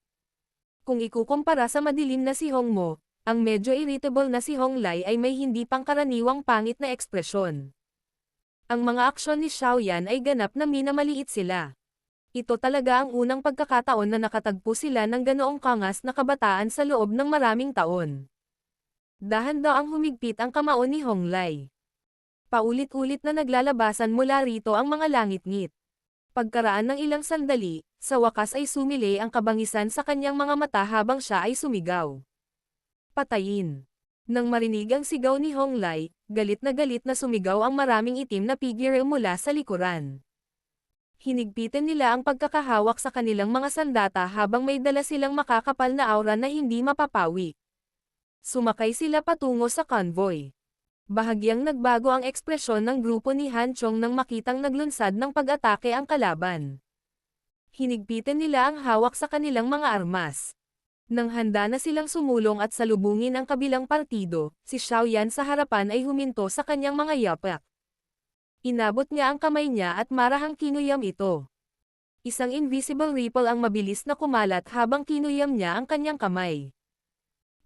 Speaker 1: Kung ikukumpara sa madilim na si Hongmo, ang medyo irritable na si Honglai ay may hindi pangkaraniwang pangit na ekspresyon. Ang mga aksyon ni Xiaoyan ay ganap na minamaliit sila. Ito talaga ang unang pagkakataon na nakatagpo sila ng ganoong kangas na kabataan sa loob ng maraming taon. Dahan-daang humigpit ang kamao ni Honglai. Paulit-ulit na naglalabasan mula rito ang mga langit-ngit. Pagkaraan ng ilang sandali, sa wakas ay sumili ang kabangisan sa kanyang mga mata habang siya ay sumigaw. Patayin! Nang marinig ang sigaw ni Honglai, galit na sumigaw ang maraming itim na figure mula sa likuran. Hinigpitan nila ang pagkakahawak sa kanilang mga sandata habang may dala silang makakapal na aura na hindi mapapawi. Sumakay sila patungo sa convoy. Bahagyang nagbago ang ekspresyon ng grupo ni Han Chong nang makitang naglunsad ng pag-atake ang kalaban. Hinigpitan nila ang hawak sa kanilang mga armas. Nang handa na silang sumulong at salubungin ang kabilang partido, si Xiaoyan sa harapan ay huminto sa kanyang mga yapak. Inabot niya ang kamay niya at marahang kinuyam ito. Isang invisible ripple ang mabilis na kumalat habang kinuyam niya ang kanyang kamay.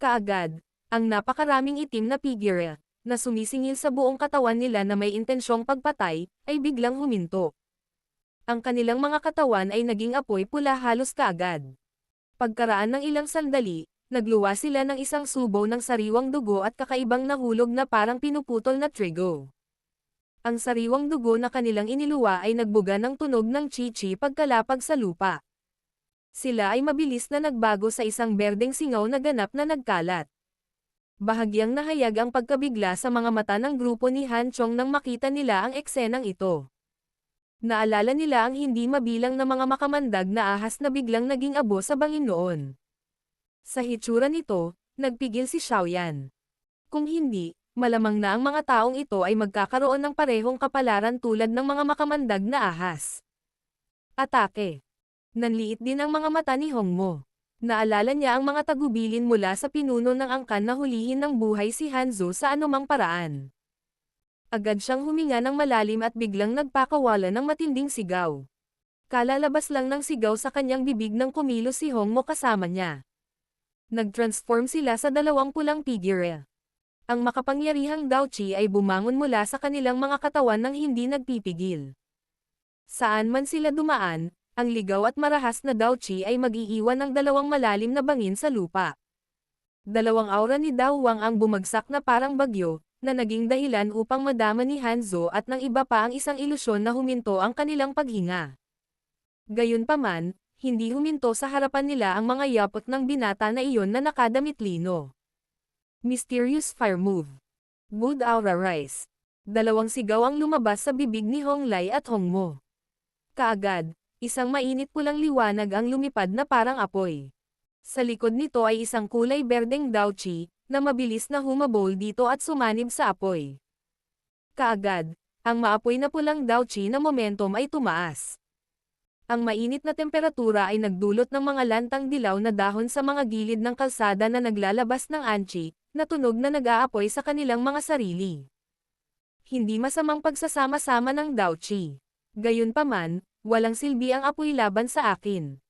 Speaker 1: Kaagad, ang napakaraming itim na figure, na sumisingil sa buong katawan nila na may intensyong pagpatay, ay biglang huminto. Ang kanilang mga katawan ay naging apoy pula halos kaagad. Pagkaraan ng ilang sandali, nagluwa sila ng isang subo ng sariwang dugo at kakaibang nahulog na parang pinuputol na trigo. Ang sariwang dugo na kanilang iniluwa ay nagbuga ng tunog ng chi-chi pagkalapag sa lupa. Sila ay mabilis na nagbago sa isang berdeng singaw na ganap na nagkalat. Bahagyang nahayag ang pagkabigla sa mga mata ng grupo ni Han Chong nang makita nila ang eksenang ito. Naalala nila ang hindi mabilang na mga makamandag na ahas na biglang naging abo sa bangin noon. Sa hitsura nito, nagpigil si Xiaoyan. Kung hindi, malamang na ang mga taong ito ay magkakaroon ng parehong kapalaran tulad ng mga makamandag na ahas. Atake. Nanliit din ang mga mata ni Hongmo. Naalala niya ang mga tagubilin mula sa pinuno ng angkan na hulihin ng buhay si Hanzo sa anumang paraan. Agad siyang huminga ng malalim at biglang nagpakawala ng matinding sigaw. Kalalabas lang ng sigaw sa kanyang bibig nang kumilos si Hongmo kasama niya. Nag-transform sila sa dalawang pulang figure. Ang makapangyarihang Daochi ay bumangon mula sa kanilang mga katawan nang hindi nagpipigil. Saan man sila dumaan, ang ligaw at marahas na Daochi ay mag-iiwan ng dalawang malalim na bangin sa lupa. Dalawang aura ni Dao Wang ang bumagsak na parang bagyo, na naging dahilan upang madama ni Hanzo at ng iba pa ang isang ilusyon na huminto ang kanilang paghinga. Gayunpaman, hindi huminto sa harapan nila ang mga yapot ng binata na iyon na nakadamit lino. Mysterious Fire Move. Good Aura Rise. Dalawang sigaw ang lumabas sa bibig ni Honglai at Hongmo. Kaagad, isang mainit pulang liwanag ang lumipad na parang apoy. Sa likod nito ay isang kulay berdeng Daochi, na mabilis na humabol dito at sumanib sa apoy. Kaagad, ang maapoy na pulang Daochi na momentum ay tumaas. Ang mainit na temperatura ay nagdulot ng mga lantang dilaw na dahon sa mga gilid ng kalsada na naglalabas ng anchi, na tunog na nag-aapoy sa kanilang mga sarili. Hindi masamang pagsasama-sama ng Daochi. Gayunpaman, walang silbi ang apoy laban sa akin.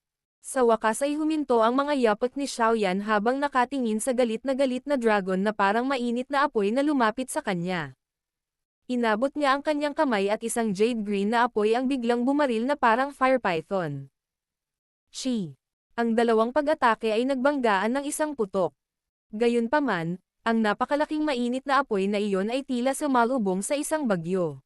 Speaker 1: Sa wakas ay huminto ang mga yapot ni Xiaoyan habang nakatingin sa galit na dragon na parang mainit na apoy na lumapit sa kanya. Inabot niya ang kanyang kamay at isang jade green na apoy ang biglang bumaril na parang fire python. Chi! Ang dalawang pag-atake ay nagbanggaan ng isang putok. Gayunpaman, ang napakalaking mainit na apoy na iyon ay tila sumalubong sa isang bagyo.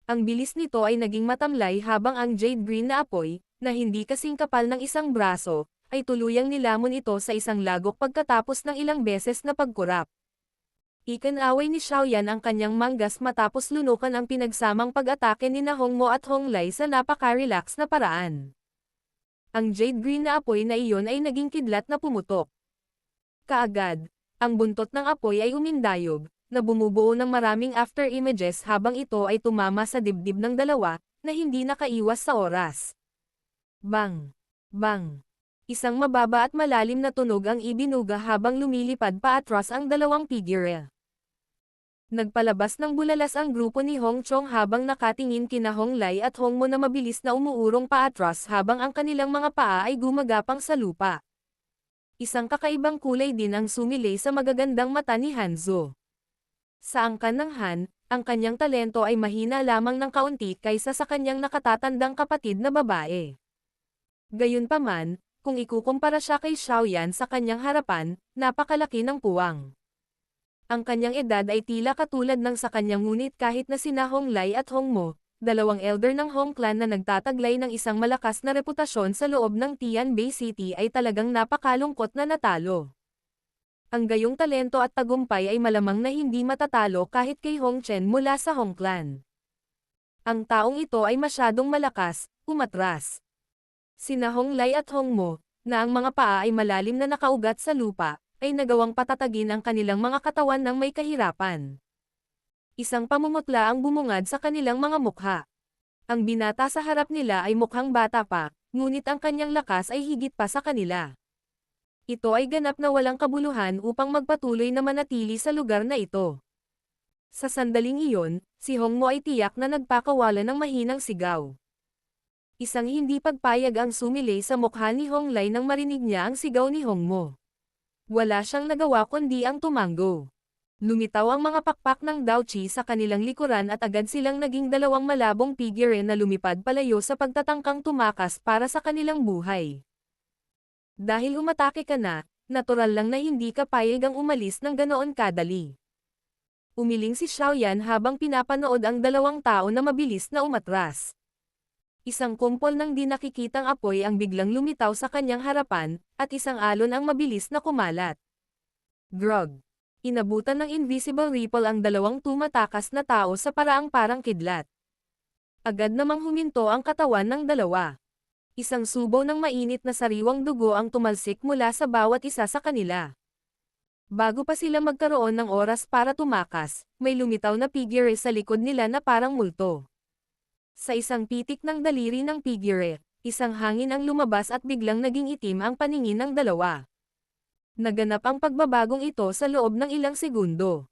Speaker 1: Ang bilis nito ay naging matamlay habang ang jade green na apoy, na hindi kasing kapal ng isang braso, ay tuluyang nilamon ito sa isang lagok pagkatapos ng ilang beses na pagkurap. Ikinaway ni Xiaoyan ang kanyang manggas matapos lunukan ang pinagsamang pag-atake ni Hongmo at Honglai sa napaka-relax na paraan. Ang jade green na apoy na iyon ay naging kidlat na pumutok. Kaagad, ang buntot ng apoy ay umindayog, na bumubuo ng maraming after images habang ito ay tumama sa dibdib ng dalawa, na hindi nakaiwas sa oras. Bang! Bang! Isang mababa at malalim na tunog ang ibinuga habang lumilipad paatras ang dalawang figure. Nagpalabas ng bulalas ang grupo ni Hong Chong habang nakatingin kina Honglai at Hongmo na mabilis na umuurong paatras habang ang kanilang mga paa ay gumagapang sa lupa. Isang kakaibang kulay din ang sumilay sa magagandang mata ni Hanzo. Sa angkan ng Han, ang kanyang talento ay mahina lamang ng kaunti kaysa sa kanyang nakatatandang kapatid na babae. Gayunpaman, kung ikukumpara siya kay Xiaoyan sa kanyang harapan, napakalaki ng puwang. Ang kanyang edad ay tila katulad ng sa kanyang ngunit kahit na sina Honglai at Hongmo, dalawang elder ng Hong Clan na nagtataglay ng isang malakas na reputasyon sa loob ng Tianbei City ay talagang napakalungkot na natalo. Ang gayong talento at tagumpay ay malamang na hindi matatalo kahit kay Hong Chen mula sa Hong Clan. Ang taong ito ay masyadong malakas, umatras. Sina Honglai at Hongmo, na ang mga paa ay malalim na nakaugat sa lupa, ay nagawang patatagin ang kanilang mga katawan ng may kahirapan. Isang pamumutla ang bumungad sa kanilang mga mukha. Ang binata sa harap nila ay mukhang bata pa, ngunit ang kanyang lakas ay higit pa sa kanila. Ito ay ganap na walang kabuluhan upang magpatuloy na manatili sa lugar na ito. Sa sandaling iyon, si Hongmo ay tiyak na nagpakawala ng mahinang sigaw. Isang hindi pagpayag ang sumilay sa mukha ni Honglai nang marinig niya ang sigaw ni Hongmo. Wala siyang nagawa kundi ang tumango. Lumitaw ang mga pakpak ng Daochi sa kanilang likuran at agad silang naging dalawang malabong figure na lumipad palayo sa pagtatangkang tumakas para sa kanilang buhay. Dahil umatake ka na, natural lang na hindi ka payag ang umalis ng ganoon kadali. Umiling si Xiaoyan habang pinapanood ang dalawang tao na mabilis na umatras. Isang kumpol ng di nakikitang apoy ang biglang lumitaw sa kanyang harapan, at isang alon ang mabilis na kumalat. Grog! Inabutan ng invisible ripple ang dalawang tumatakas na tao sa paraang parang kidlat. Agad namang huminto ang katawan ng dalawa. Isang subo ng mainit na sariwang dugo ang tumalsik mula sa bawat isa sa kanila. Bago pa sila magkaroon ng oras para tumakas, may lumitaw na figure sa likod nila na parang multo. Sa isang pitik ng daliri ng figure, isang hangin ang lumabas at biglang naging itim ang paningin ng dalawa. Naganap ang pagbabagong ito sa loob ng ilang segundo.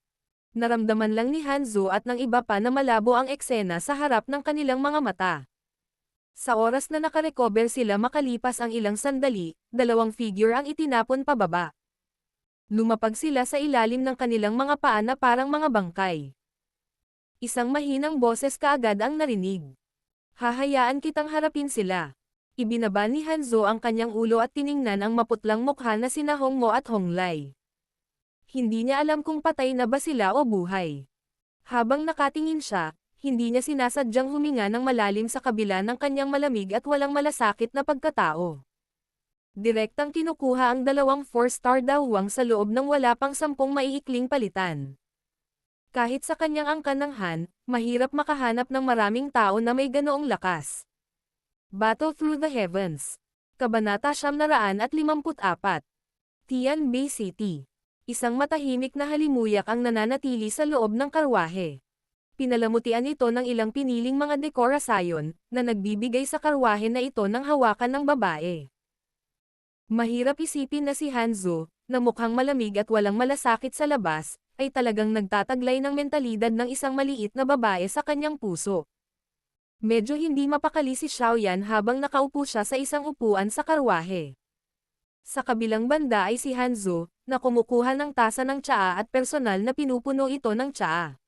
Speaker 1: Naramdaman lang ni Hanzo at ng iba pa na malabo ang eksena sa harap ng kanilang mga mata. Sa oras na nakarecover sila makalipas ang ilang sandali, dalawang figure ang itinapon pababa. Lumapag sila sa ilalim ng kanilang mga paa na parang mga bangkay. Isang mahinang boses kaagad ang narinig. Hahayaan kitang harapin sila. Ibinaba ni Hanzo ang kanyang ulo at tiningnan ang maputlang mukha na sina Hongmo at Honglai. Hindi niya alam kung patay na ba sila o buhay. Habang nakatingin siya, hindi niya sinasadyang huminga ng malalim sa kabila ng kanyang malamig at walang malasakit na pagkatao. Direktang kinukuha ang 2 4-star dawang sa loob ng wala pang 10 maiikling palitan. Kahit sa kanyang angkan ng Han, mahirap makahanap ng maraming tao na may ganoong lakas. Battle Through the Heavens. Kabanata 954. Tian Bay City. Isang matahimik na halimuyak ang nananatili sa loob ng karwahe. Pinalamutian ito ng ilang piniling mga dekorasyon, na nagbibigay sa karwahe na ito ng hawakan ng babae. Mahirap isipin na si Hanzo, na mukhang malamig at walang malasakit sa labas, ay talagang nagtataglay ng mentalidad ng isang maliit na babae sa kanyang puso. Medyo hindi mapakali si Xiaoyan habang nakaupo siya sa isang upuan sa karwahe. Sa kabilang banda ay si Hanzo, na kumukuha ng tasa ng tsaa at personal na pinupuno ito ng tsaa.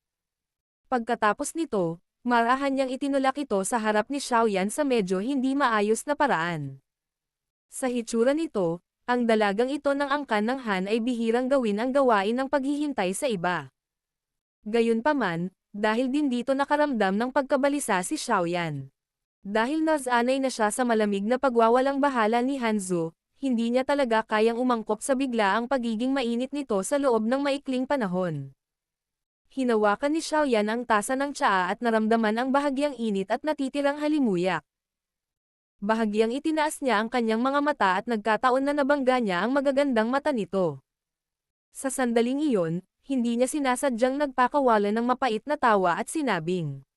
Speaker 1: Pagkatapos nito, marahan niyang itinulak ito sa harap ni Xiaoyan sa medyo hindi maayos na paraan. Sa hitsura nito, ang dalagang ito ng angkan ng Han ay bihirang gawin ang gawain ng paghihintay sa iba. Gayunpaman, dahil din dito nakaramdam ng pagkabalisa si Xiaoyan. Dahil nasanay na siya sa malamig na pagwawalang bahala ni Hanzo, hindi niya talaga kayang umangkop sa biglaang pagiging mainit nito sa loob ng maikling panahon. Hinawakan ni Xiaoyan ang tasa ng tsaa at naramdaman ang bahagyang init at natitirang halimuyak. Bahagyang itinaas niya ang kanyang mga mata at nagkataon na nabangga niya ang magagandang mata nito. Sa sandaling iyon, hindi niya sinasadyang nagpakawala ng mapait na tawa at sinabing,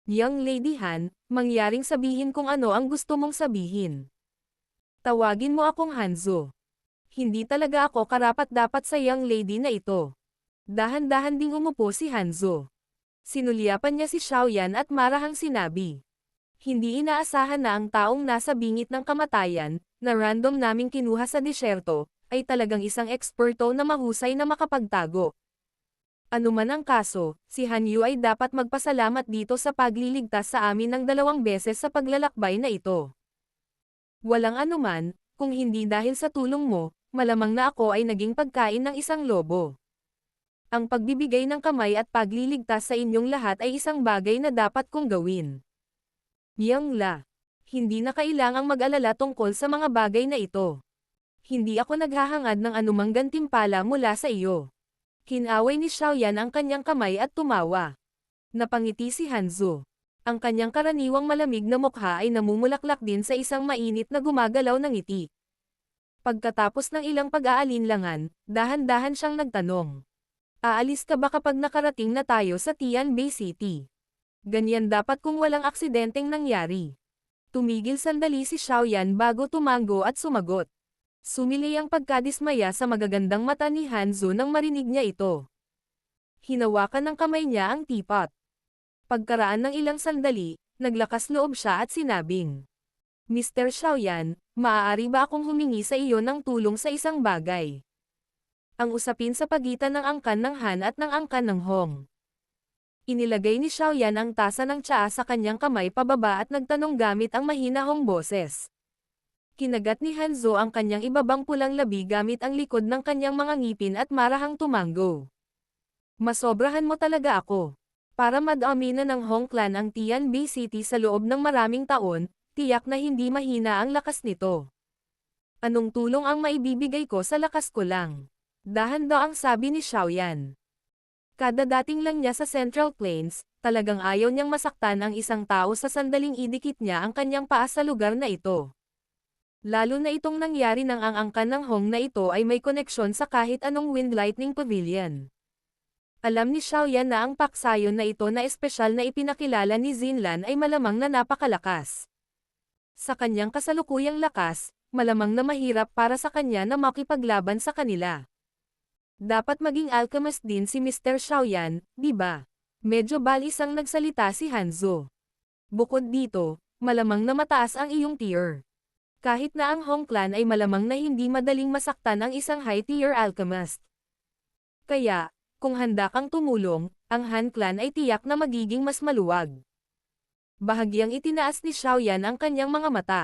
Speaker 1: "Young Lady Han, mangyaring sabihin kung ano ang gusto mong sabihin. Tawagin mo akong Hanzo. Hindi talaga ako karapat-dapat sa young lady na ito." Dahan-dahan ding umupo si Hanzo. Sinulyapan niya si Xiaoyan at marahang sinabi, "Hindi inaasahan na ang taong nasa bingit ng kamatayan, na random naming kinuha sa disyerto, ay talagang isang eksperto na mahusay na makapagtago. Ano man ang kaso, si Hanyu ay dapat magpasalamat dito sa pagliligtas sa amin ng 2 beses sa paglalakbay na ito. Walang anuman, kung hindi dahil sa tulong mo, malamang na ako ay naging pagkain ng isang lobo. Ang pagbibigay ng kamay at pagliligtas sa inyong lahat ay isang bagay na dapat kong gawin. Yang La. Hindi na kailangang mag-alala tungkol sa mga bagay na ito. Hindi ako naghahangad ng anumang gantimpala mula sa iyo." Kinaway ni Xiaoyan ang kanyang kamay at tumawa. Napangiti si Hanzo. Ang kanyang karaniwang malamig na mukha ay namumulaklak din sa isang mainit na gumagalaw na ngiti. Pagkatapos ng ilang pag-aalinlangan, dahan-dahan siyang nagtanong, "Aalis ka ba kapag nakarating na tayo sa Tian Bay City?" Ganyan dapat kung walang aksidenteng nangyari. Tumigil sandali si Xiaoyan bago tumango at sumagot. Sumilay ang pagkadismaya sa magagandang mata ni Hanzo nang marinig niya ito. Hinawakan ng kamay niya ang teapot. Pagkaraan ng ilang sandali, naglakas loob siya at sinabing, "Mr. Xiaoyan, maaari ba akong humingi sa iyo ng tulong sa isang bagay?" Ang usapin sa pagitan ng angkan ng Han at ng angkan ng Hong. Inilagay ni Xiaoyan ang tasa ng tsaa sa kanyang kamay pababa at nagtanong gamit ang mahinahong boses. Kinagat ni Hanzo ang kanyang ibabang pulang labi gamit ang likod ng kanyang mga ngipin at marahang tumango. "Masobrahan mo talaga ako. Para madami na ng Hong Clan ang Tian Bay City sa loob ng maraming taon, tiyak na hindi mahina ang lakas nito. Anong tulong ang maibibigay ko sa lakas ko lang?" Dahan-daang sabi ni Xiaoyan. Kadadating lang niya sa Central Plains, talagang ayaw niyang masaktan ang isang tao sa sandaling idikit niya ang kanyang paa sa lugar na ito. Lalo na itong nangyari nang ang angkan ng Hong na ito ay may koneksyon sa kahit anong Wind Lightning Pavilion. Alam ni Xiaoyan na ang paksayon na ito na espesyal na ipinakilala ni Xinlan ay malamang na napakalakas. Sa kanyang kasalukuyang lakas, malamang na mahirap para sa kanya na makipaglaban sa kanila. Dapat maging alchemist din si Mr. Xiaoyan, di ba? Medyo balisang nagsalita si Hanzo. Bukod dito, malamang na mataas ang iyong tier. Kahit na ang Hong Clan ay malamang na hindi madaling masaktan ang isang high-tier alchemist. Kaya, kung handa kang tumulong, ang Han Clan ay tiyak na magiging mas maluwag. Bahagyang itinaas ni Xiaoyan ang kanyang mga mata.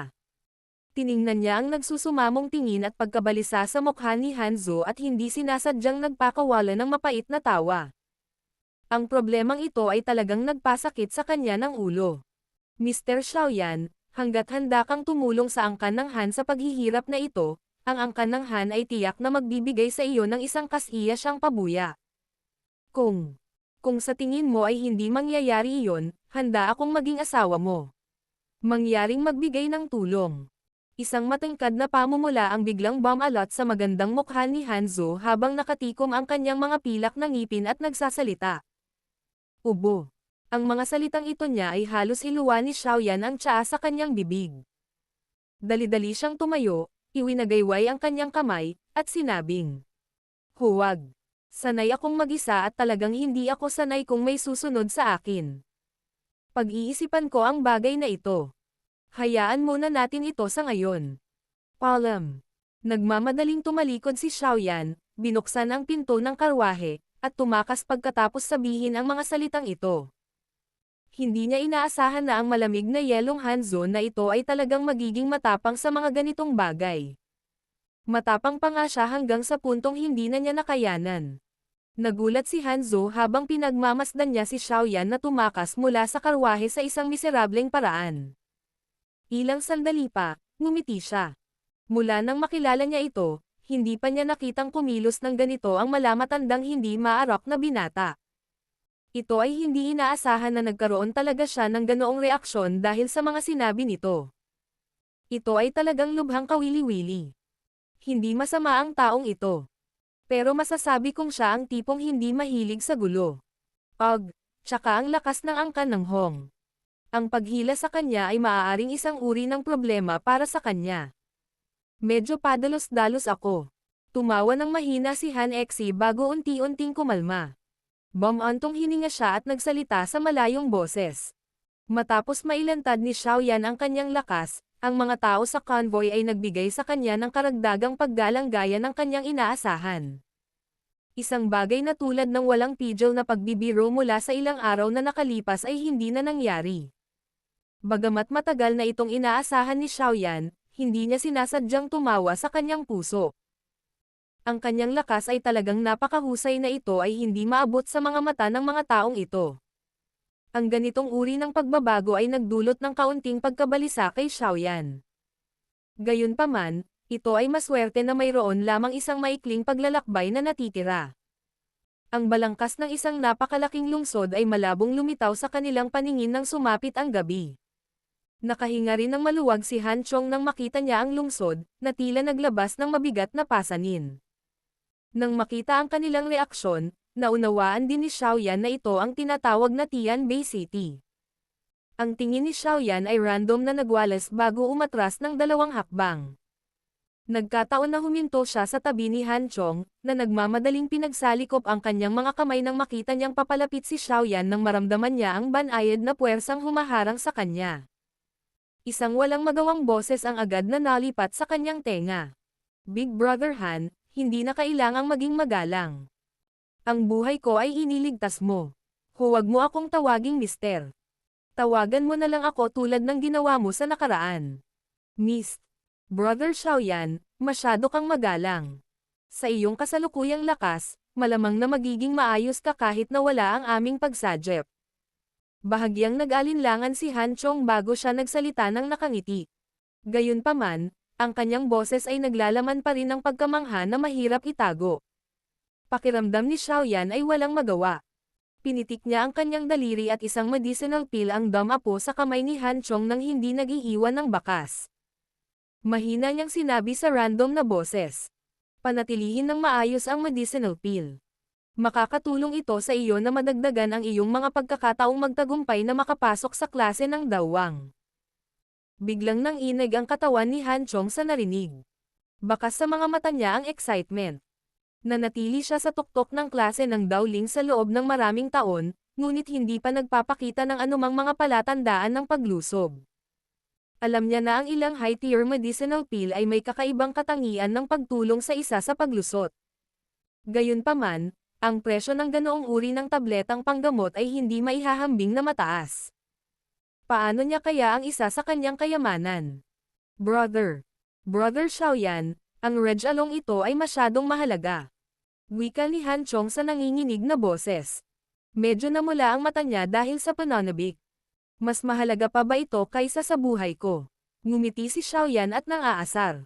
Speaker 1: Tiningnan niya ang nagsusumamong tingin at pagkabalisa sa mukha ni Hanzo at hindi sinasadyang nagpakawala ng mapait na tawa. Ang problemang ito ay talagang nagpasakit sa kanya ng ulo. Mr. Xiaoyan, hanggat handa kang tumulong sa angkan ng Han sa paghihirap na ito, ang angkan ng Han ay tiyak na magbibigay sa iyo ng isang kasiya siyang pabuya. Kung sa tingin mo ay hindi mangyayari iyon, handa akong maging asawa mo. Mangyaring magbigay ng tulong. Isang matangkad na pamumula ang biglang bumalot sa magandang mukha ni Hanzo habang nakatikom ang kanyang mga pilak na ngipin at nagsasalita. Ubo. Ang mga salitang ito niya ay halos iluwa ni Xiaoyan ang tsaa sa kanyang bibig. Dali-dali siyang tumayo, iwinagayway ang kanyang kamay, at sinabing, "Huwag. Sanay akong mag-isa at talagang hindi ako sanay kung may susunod sa akin. Pag-iisipan ko ang bagay na ito. Hayaan muna natin ito sa ngayon." Palam. Nagmamadaling tumalikod si Xiaoyan, binuksan ang pinto ng karwahe, at tumakas pagkatapos sabihin ang mga salitang ito. Hindi niya inaasahan na ang malamig na yelong Hanzo na ito ay talagang magiging matapang sa mga ganitong bagay. Matapang pa nga siya hanggang sa puntong hindi na niya nakayanan. Nagulat si Hanzo habang pinagmamasdan niya si Xiaoyan na tumakas mula sa karwahe sa isang miserableng paraan. Ilang sandali pa, ngumiti siya. Mula nang makilala niya ito, hindi pa niya nakitang kumilos ng ganito ang malamatandang hindi maarok na binata. Ito ay hindi inaasahan na nagkaroon talaga siya ng ganoong reaksyon dahil sa mga sinabi nito. Ito ay talagang lubhang kawili-wili. Hindi masama ang taong ito. Pero masasabi kong siya ang tipong hindi mahilig sa gulo. Tsaka ang lakas ng angkan ng Hong. Ang paghila sa kanya ay maaaring isang uri ng problema para sa kanya. Medyo padalos-dalos ako. Tumawa ng mahina si Han Exi bago unti-unting kumalma. Bumantong hininga siya at nagsalita sa malayong boses. Matapos mailantad ni Xiaoyan ang kanyang lakas, ang mga tao sa convoy ay nagbigay sa kanya ng karagdagang paggalang gaya ng kanyang inaasahan. Isang bagay na tulad ng walang pidgel na pagbibiro mula sa ilang araw na nakalipas ay hindi na nangyari. Bagamat matagal na itong inaasahan ni Xiaoyan, hindi niya sinasadyang tumawa sa kanyang puso. Ang kanyang lakas ay talagang napakahusay na ito ay hindi maabot sa mga mata ng mga taong ito. Ang ganitong uri ng pagbabago ay nagdulot ng kaunting pagkabalisa kay Xiaoyan. Gayunpaman, ito ay maswerte na mayroon lamang isang maikling paglalakbay na natitira. Ang balangkas ng isang napakalaking lungsod ay malabong lumitaw sa kanilang paningin nang sumapit ang gabi. Nakahinga rin ng maluwag si Han Chong nang makita niya ang lungsod, na tila naglabas ng mabigat na pasanin. Nang makita ang kanilang reaksyon, naunawaan din ni Xiaoyan na ito ang tinatawag na Tianbei City. Ang tingin ni Xiaoyan ay random na nagwalas bago umatras ng 2 hakbang. Nagkataon na huminto siya sa tabi ni Han Chong, na nagmamadaling pinagsalikop ang kanyang mga kamay nang makita niyang papalapit si Xiaoyan nang maramdaman niya ang banayad na puwersang humaharang sa kanya. Isang walang magawang boses ang agad na nalipat sa kanyang tenga. "Big Brother Han, hindi na kailangang maging magalang. Ang buhay ko ay iniligtas mo. Huwag mo akong tawaging mister. Tawagan mo na lang ako tulad ng ginawa mo sa nakaraan. Miss Brother Xiaoyan, masyado kang magalang. Sa iyong kasalukuyang lakas, malamang na magiging maayos ka kahit na wala ang aming pagsadyep." Bahagyang nag-alinlangan si Han Chong bago siya nagsalita ng nakangiti. Gayunpaman, ang kanyang boses ay naglalaman pa rin ng pagkamangha na mahirap itago. Pakiramdam ni Xiaoyan ay walang magawa. Pinitik niya ang kanyang daliri at isang medicinal pill ang damapo sa kamay ni Han Chong nang hindi nag-iiwan ng bakas. Mahina niyang sinabi sa random na boses. "Panatilihin ng maayos ang medicinal pill. Makakatulong ito sa iyo na madagdagan ang iyong mga pagkakataong magtagumpay na makapasok sa klase ng dawang." Biglang nanginig ang katawan ni Han Chong sa narinig. Bakas sa mga mata niya ang excitement. Nanatili siya sa tuktok ng klase ng Daoling sa loob ng maraming taon, ngunit hindi pa nagpapakita ng anumang mga palatandaan ng paglusob. Alam niya na ang ilang high-tier medicinal pill ay may kakaibang katangian ng pagtulong sa isa sa paglusot. Gayunpaman, ang presyo ng ganoong uri ng tabletang panggamot ay hindi maihahambing na mataas. Paano niya kaya ang isa sa kanyang kayamanan? Brother Xiaoyan, ang Regalong ito ay masyadong mahalaga. Wika ni Han Chong sa nanginginig na boses. Medyo namula ang mata niya dahil sa pananabik. Mas mahalaga pa ba ito kaysa sa buhay ko? Ngumiti si Xiaoyan at nang-aasar.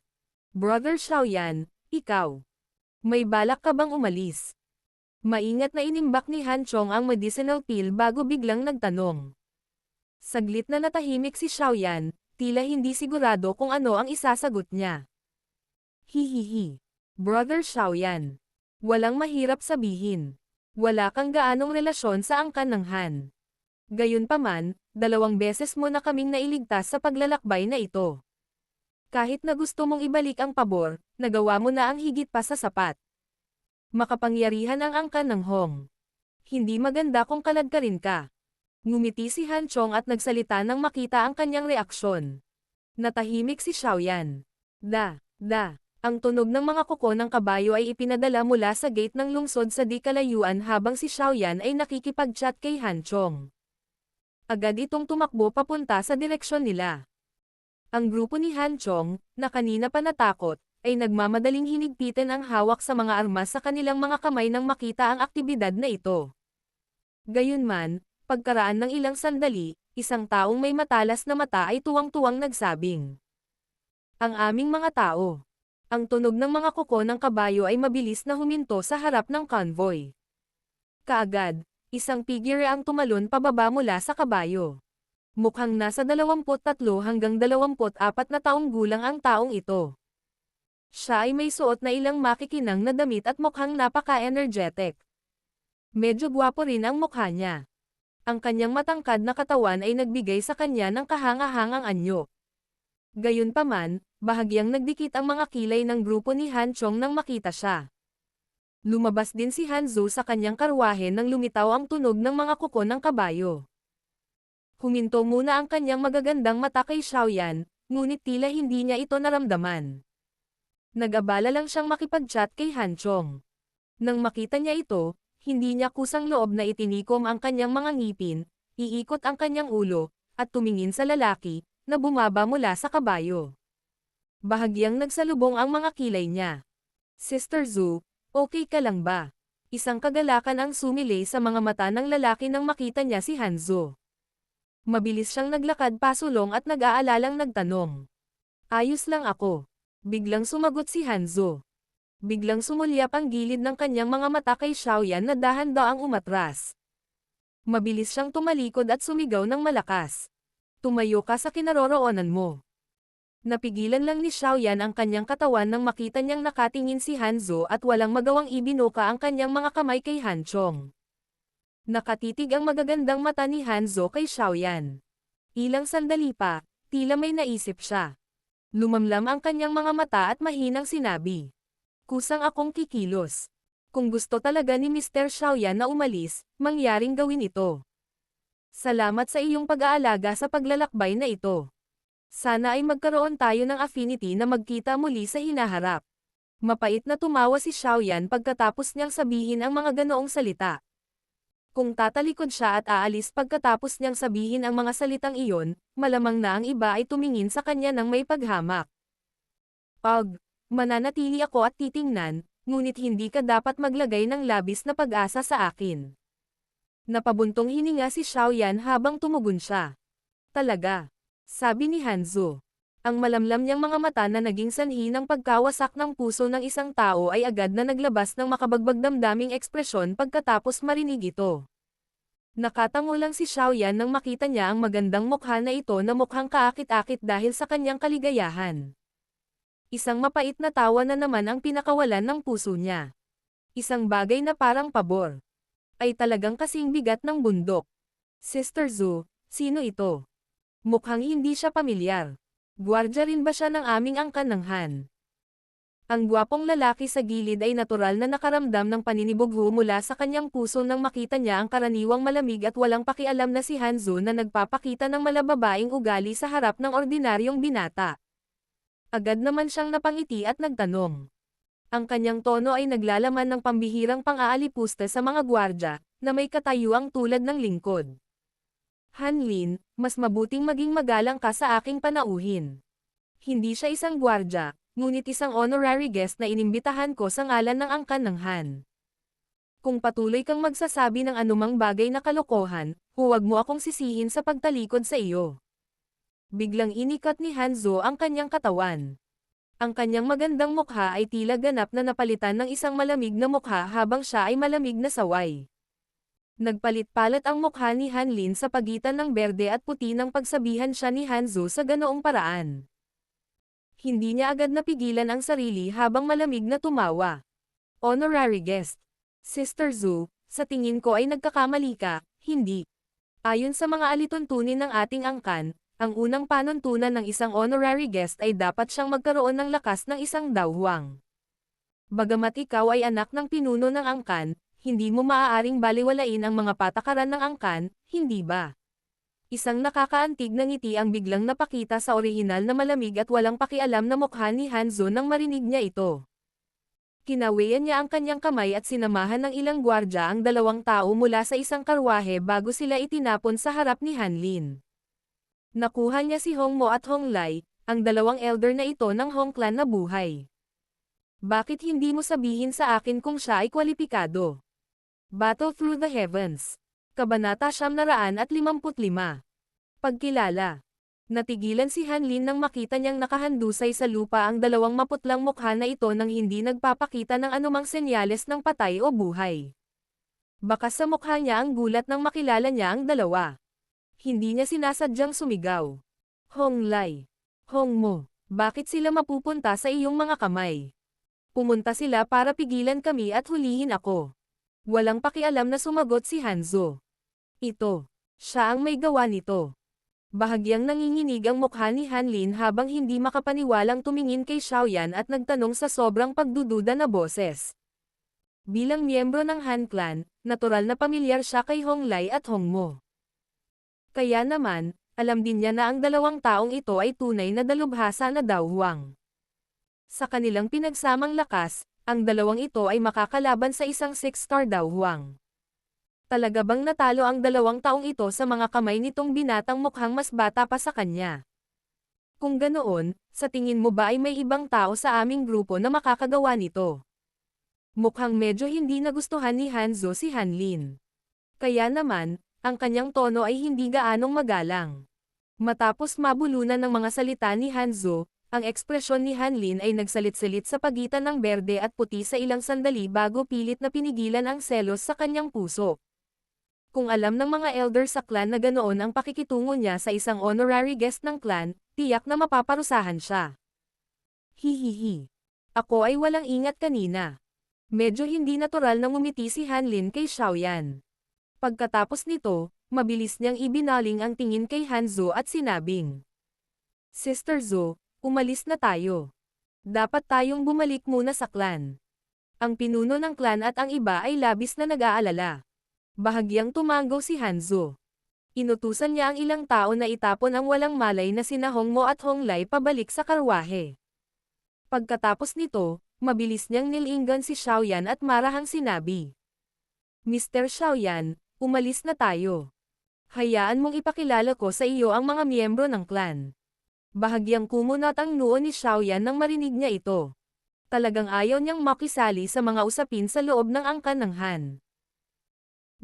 Speaker 1: Brother Xiaoyan, ikaw. May balak ka bang umalis? Maingat na inimbak ni Han Chong ang medicinal pill bago biglang nagtanong. Saglit na natahimik si Xiaoyan, tila hindi sigurado kung ano ang isasagot niya. Hihihi. Brother Xiaoyan. Walang mahirap sabihin. Wala kang gaanong relasyon sa angkan ng Han. Gayunpaman, 2 beses mo na kaming nailigtas sa paglalakbay na ito. Kahit na gusto mong ibalik ang pabor, nagawa mo na ang higit pa sa sapat. Makapangyarihan ang angkan ng Hong. Hindi maganda kung kaladkarin ka. Ngumiti si Han Chong at nagsalita nang makita ang kanyang reaksyon. Natahimik si Xiaoyan. Ang tunog ng mga kuko ng kabayo ay ipinadala mula sa gate ng lungsod sa di kalayuan habang si Xiaoyan ay nakikipag-chat kay Han Chong. Agad itong tumakbo papunta sa direksyon nila. Ang grupo ni Han Chong, na kanina pa natakot, ay nagmamadaling hinigpitin ang hawak sa mga armas sa kanilang mga kamay nang makita ang aktibidad na ito. Gayunman, pagkaraan ng ilang sandali, isang taong may matalas na mata ay tuwang-tuwang nagsabing. Ang aming mga tao. Ang tunog ng mga kuko ng kabayo ay mabilis na huminto sa harap ng convoy. Kaagad, isang figure ang tumalon pababa mula sa kabayo. Mukhang nasa 23 hanggang 24 na taong gulang ang taong ito. Siya ay may suot na ilang makikinang na damit at mukhang napaka-energetic. Medyo gwapo rin ang mukha niya. Ang kanyang matangkad na katawan ay nagbigay sa kanya ng kahanga-hangang anyo. Gayunpaman, bahagyang nagdikit ang mga kilay ng grupo ni Han Chong nang makita siya. Lumabas din si Han Zhou sa kanyang karwahe nang lumitaw ang tunog ng mga kuko ng kabayo. Huminto muna ang kanyang magagandang mata kay Xiaoyan, ngunit tila hindi niya ito naramdaman. Nag-abala lang siyang makipag-chat kay Han Chong. Nang makita niya ito, hindi niya kusang loob na itinikom ang kanyang mga ngipin, iikot ang kanyang ulo, at tumingin sa lalaki, na bumaba mula sa kabayo. Bahagyang nagsalubong ang mga kilay niya. Sister Zhu, okay ka lang ba? Isang kagalakan ang sumilay sa mga mata ng lalaki nang makita niya si Han Zhou. Mabilis siyang naglakad pasulong at nag-aalalang nagtanong. Ayos lang ako. Biglang sumagot si Han Zhou. Biglang sumulyap ang gilid ng kanyang mga mata kay Xiaoyan na dahan-daang umatras. Mabilis siyang tumalikod at sumigaw ng malakas. Tumayo ka sa kinaroroonan mo. Napigilan lang ni Xiaoyan ang kanyang katawan nang makita niyang nakatingin si Han Zhou at walang magawang ibinuka ang kanyang mga kamay kay Han Chong. Nakatitig ang magagandang mata ni Han Zhou kay Xiaoyan. Ilang sandali pa, tila may naisip siya. Lumamlam ang kanyang mga mata at mahinang sinabi. Kusang akong kikilos. Kung gusto talaga ni Mr. Xiaoyan na umalis, mangyaring gawin ito. Salamat sa iyong pag-aalaga sa paglalakbay na ito. Sana ay magkaroon tayo ng affinity na magkita muli sa hinaharap. Mapait na tumawa si Xiaoyan pagkatapos niyang sabihin ang mga ganoong salita. Kung tatalikod siya at aalis pagkatapos niyang sabihin ang mga salitang iyon, malamang na ang iba ay tumingin sa kanya ng may paghamak. Mananatili ako at titingnan, ngunit hindi ka dapat maglagay ng labis na pag-asa sa akin. Napabuntong hininga si Xiaoyan habang tumugon siya. Talaga. Sabi ni Han Zhou. Ang malamlam niyang mga mata na naging sanhi ng pagkawasak ng puso ng isang tao ay agad na naglabas ng makabagbag damdaming ekspresyon pagkatapos marinig ito. Nakatango lang si Xiaoyan nang makita niya ang magandang mukha na ito na mukhang kaakit-akit dahil sa kanyang kaligayahan. Isang mapait na tawa na naman ang pinakawalan ng puso niya. Isang bagay na parang pabor. Ay talagang kasing bigat ng bundok. Sister Zhu, sino ito? Mukhang hindi siya pamilyar. Gwardya rin ba siya ng aming angkan ng Han? Ang gwapong lalaki sa gilid ay natural na nakaramdam ng paninibugho mula sa kanyang puso nang makita niya ang karaniwang malamig at walang pakialam na si Hanzo na nagpapakita ng malababaing ugali sa harap ng ordinaryong binata. Agad naman siyang napangiti at nagtanong. Ang kanyang tono ay naglalaman ng pambihirang pang-aalipusta sa mga gwardya, na may katayuang tulad ng lingkod. Hanlin, mas mabuting maging magalang ka sa aking panauhin. Hindi siya isang gwardya, ngunit isang honorary guest na inimbitahan ko sa ngalan ng angkan ng Han. Kung patuloy kang magsasabi ng anumang bagay na kalokohan, huwag mo akong sisihin sa pagtalikod sa iyo. Biglang inikat ni Hanzo ang kanyang katawan. Ang kanyang magandang mukha ay tila ganap na napalitan ng isang malamig na mukha habang siya ay malamig na saway. Nagpalit-palit ang mukha ni Hanlin sa pagitan ng berde at puti nang pagsabihan siya ni Hanzo sa ganoong paraan. Hindi niya agad napigilan ang sarili habang malamig na tumawa. Honorary guest. Sister Zhu, sa tingin ko ay nagkakamali ka, hindi. Ayon sa mga alituntunin ng ating angkan, ang unang panuntunan ng isang honorary guest ay dapat siyang magkaroon ng lakas ng isang dawhwang. Bagamat ikaw ay anak ng pinuno ng angkan, hindi mo maaaring baliwalain ang mga patakaran ng angkan, hindi ba? Isang nakakaantig na ngiti ang biglang napakita sa orihinal na malamig at walang pakialam na mukha ni Hanzo nang marinig niya ito. Kinawayan niya ang kanyang kamay at sinamahan ng ilang gwardya ang dalawang tao mula sa isang karwahe bago sila itinapon sa harap ni Hanlin. Nakuha niya si Hong Mo at Hong Lai, ang dalawang elder na ito ng Hong Clan na buhay. Bakit hindi mo sabihin sa akin kung siya ay kwalipikado? Battle Through the Heavens. Kabanata 955. Pagkilala. Natigilan si Hanlin nang makita niyang nakahandusay sa lupa ang dalawang maputlang mukha na ito nang hindi nagpapakita ng anumang senyales ng patay o buhay. Baka sa mukha niya ang gulat nang makilala niya ang dalawa. Hindi niya sinasadyang sumigaw. Hong Lai. Hong Mo, bakit sila mapupunta sa iyong mga kamay? Pumunta sila para pigilan kami at hulihin ako. Walang pakialam na sumagot si Hanzo. Ito. Siya ang may gawa nito. Bahagyang nanginginig ang mukha ni Hanlin habang hindi makapaniwalang tumingin kay Xiaoyan at nagtanong sa sobrang pagdududa na boses. Bilang miyembro ng Han Clan, natural na pamilyar siya kay Hong Lai at Hong Mo. Kaya naman, alam din niya na ang dalawang taong ito ay tunay na dalubhasa na dawhwang. Sa kanilang pinagsamang lakas, ang dalawang ito ay makakalaban sa isang 6-star dawhwang. Talaga bang natalo ang dalawang taong ito sa mga kamay nitong binatang mukhang mas bata pa sa kanya? Kung ganoon, sa tingin mo ba ay may ibang tao sa aming grupo na makakagawa nito? Mukhang medyo hindi nagustuhan ni Hanzo si Hanlin. Kaya naman, ang kanyang tono ay hindi gaanong magalang. Matapos mabulunan ng mga salita ni Hanzo, ang ekspresyon ni Hanlin ay nagsalit-salit sa pagitan ng berde at puti sa ilang sandali bago pilit na pinigilan ang selos sa kanyang puso. Kung alam ng mga elder sa clan na ganoon ang pakikitungo niya sa isang honorary guest ng clan, tiyak na mapaparusahan siya. Hihihi. Ako ay walang ingat kanina. Medyo hindi natural na ngumiti si Hanlin kay Xiaoyan. Pagkatapos nito, mabilis niyang ibinaling ang tingin kay Hanzo at sinabing, Sister Zhu, umalis na tayo. Dapat tayong bumalik muna sa clan. Ang pinuno ng clan at ang iba ay labis na nag-aalala. Bahagyang tumango si Hanzo. Inutusan niya ang ilang tao na itapon ang walang malay na sina Hong Mo at Hong Lai pabalik sa karwahe. Pagkatapos nito, mabilis niyang nilinggan si Xiaoyan at marahang sinabi, Mr. Xiaoyan, umalis na tayo. Hayaan mong ipakilala ko sa iyo ang mga miyembro ng clan. Bahagyang kumunat ang noo ni Xiaoyan nang marinig niya ito. Talagang ayaw niyang makisali sa mga usapin sa loob ng angkan ng Han.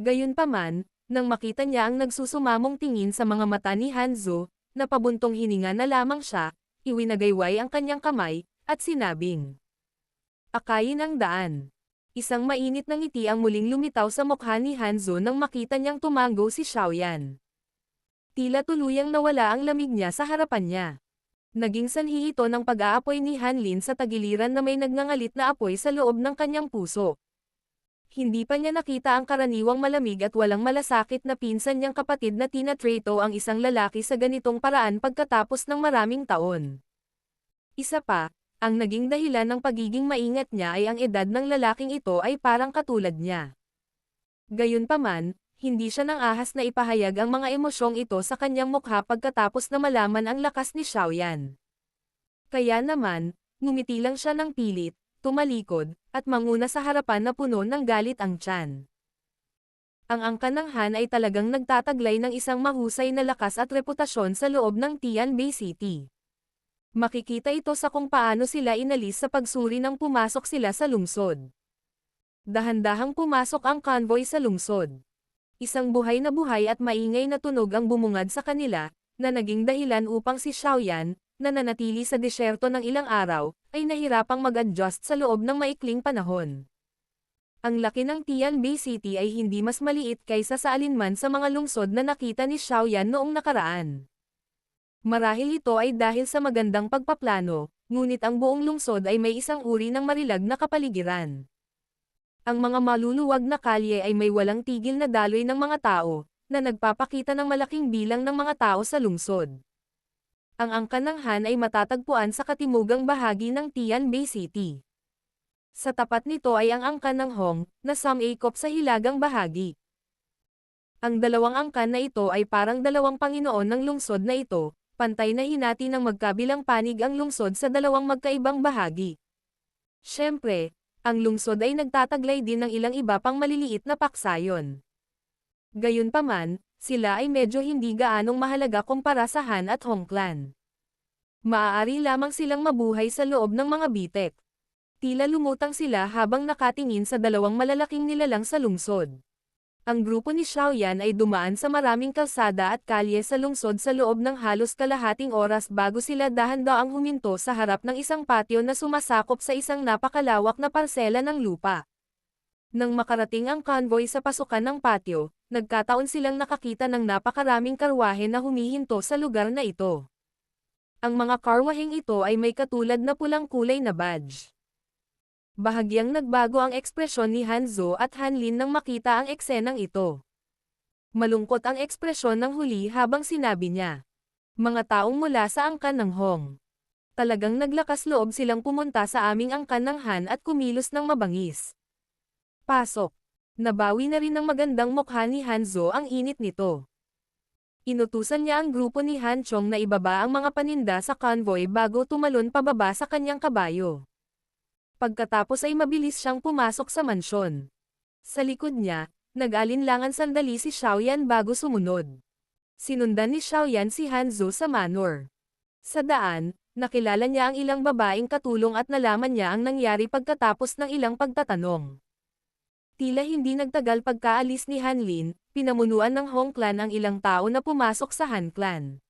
Speaker 1: Gayunpaman, nang makita niya ang nagsusumamong tingin sa mga mata ni Hanzo, napabuntong hininga na lamang siya, iwinagayway ang kanyang kamay, at sinabing, Akayin ang daan. Isang mainit na ngiti ang muling lumitaw sa mukha ni Hanzo nang makita niyang tumango si Xiaoyan. Tila tuluyang nawala ang lamig niya sa harapan niya. Naging sanhi ito ng pag-aapoy ni Hanlin sa tagiliran na may nagngangalit na apoy sa loob ng kanyang puso. Hindi pa niya nakita ang karaniwang malamig at walang malasakit na pinsan niyang kapatid na tinatrato ang isang lalaki sa ganitong paraan pagkatapos ng maraming taon. Isa pa, Ang naging dahilan ng pagiging maingat niya ay ang edad ng lalaking ito ay parang katulad niya. Gayunpaman, hindi siya nang ahas na ipahayag ang mga emosyong ito sa kanyang mukha pagkatapos na malaman ang lakas ni Xiaoyan. Kaya naman, ngumiti lang siya ng pilit, tumalikod, at manguna sa harapan na puno ng galit ang tiyan. Ang angkan ng Han ay talagang nagtataglay ng isang mahusay na lakas at reputasyon sa loob ng Tianbei City. Makikita ito sa kung paano sila inalis sa pagsuri nang pumasok sila sa lungsod. Dahan-dahang pumasok ang convoy sa lungsod. Isang buhay at maingay na tunog ang bumungad sa kanila, na naging dahilan upang si Xiaoyan, na nanatili sa disyerto ng ilang araw, ay nahirapang mag-adjust sa loob ng maikling panahon. Ang laki ng Tianbei City ay hindi mas maliit kaysa sa alinman sa mga lungsod na nakita ni Xiaoyan noong nakaraan. Marahil ito ay dahil sa magandang pagpaplano, ngunit ang buong lungsod ay may isang uri ng marilag na kapaligiran. Ang mga maluluwag na kalye ay may walang tigil na daloy ng mga tao, na nagpapakita ng malaking bilang ng mga tao sa lungsod. Ang angkan ng Han ay matatagpuan sa katimugang bahagi ng Tianbei City. Sa tapat nito ay ang angkan ng Hong, na sumangkop sa hilagang bahagi. Ang dalawang angkan na ito ay parang dalawang panginoon ng lungsod na ito, pantay na hinati ng magkabilang panig ang lungsod sa dalawang magkaibang bahagi. Siyempre, ang lungsod ay nagtataglay din ng ilang iba pang maliliit na paksayon. Gayunpaman, sila ay medyo hindi gaanong mahalaga kumpara sa Han at Hong clan. Maaari lamang silang mabuhay sa loob ng mga bitek. Tila lumutang sila habang nakatingin sa dalawang malalaking nilalang sa lungsod. Ang grupo ni Xiaoyan ay dumaan sa maraming kalsada at kalye sa lungsod sa loob ng halos kalahating oras bago sila dahan-daang huminto sa harap ng isang patio na sumasakop sa isang napakalawak na parsela ng lupa. Nang makarating ang convoy sa pasukan ng patio, nagkataon silang nakakita ng napakaraming karwahe na humihinto sa lugar na ito. Ang mga karwaheng ito ay may katulad na pulang kulay na badge. Bahagyang nagbago ang ekspresyon ni Hanzo at Hanlin nang makita ang eksenang ito. Malungkot ang ekspresyon ng huli habang sinabi niya. Mga taong mula sa angkan ng Hong. Talagang naglakas loob silang pumunta sa aming angkan ng Han at kumilos ng mabangis. Pasok. Nabawi na rin ng magandang mukha ni Hanzo ang init nito. Inutusan niya ang grupo ni Han Chong na ibaba ang mga paninda sa convoy bago tumalon pababa sa kanyang kabayo. Pagkatapos ay mabilis siyang pumasok sa mansyon. Sa likod niya, nag-alinlangan sandali si Xiaoyan bago sumunod. Sinundan ni Xiaoyan si Hanzo sa manor. Sa daan, nakilala niya ang ilang babaeng katulong at nalaman niya ang nangyari pagkatapos ng ilang pagtatanong. Tila hindi nagtagal pagkaalis ni Hanlin, pinamunuan ng Hong clan ang ilang tao na pumasok sa Han clan.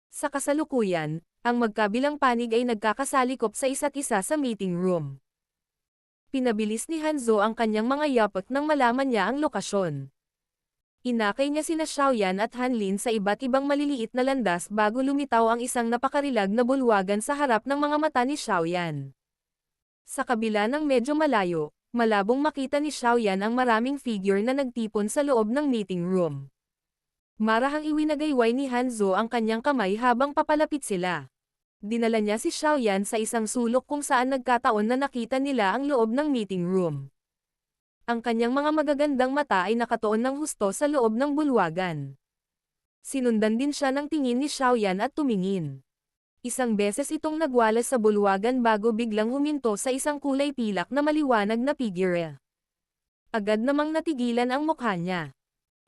Speaker 1: Sa kasalukuyan, ang magkabilang panig ay nagkakasalikop sa isa't isa sa meeting room. Pinabilis ni Hanzo ang kanyang mga yapak nang malaman niya ang lokasyon. Inakay niya sina Xiaoyan at Hanlin sa iba't ibang maliliit na landas bago lumitaw ang isang napakarilag na bulwagan sa harap ng mga mata ni Xiaoyan. Sa kabila ng medyo malayo, malabong makita ni Xiaoyan ang maraming figure na nagtipon sa loob ng meeting room. Marahang iwinagayway ni Hanzo ang kanyang kamay habang papalapit sila. Dinala niya si Xiaoyan sa isang sulok kung saan nagkataon na nakita nila ang loob ng meeting room. Ang kanyang mga magagandang mata ay nakatuon ng husto sa loob ng bulwagan. Sinundan din siya ng tingin ni Xiaoyan at tumingin. Isang beses itong nagwalas sa bulwagan bago biglang huminto sa isang kulay pilak na maliwanag na figure. Agad namang natigilan ang mukha niya.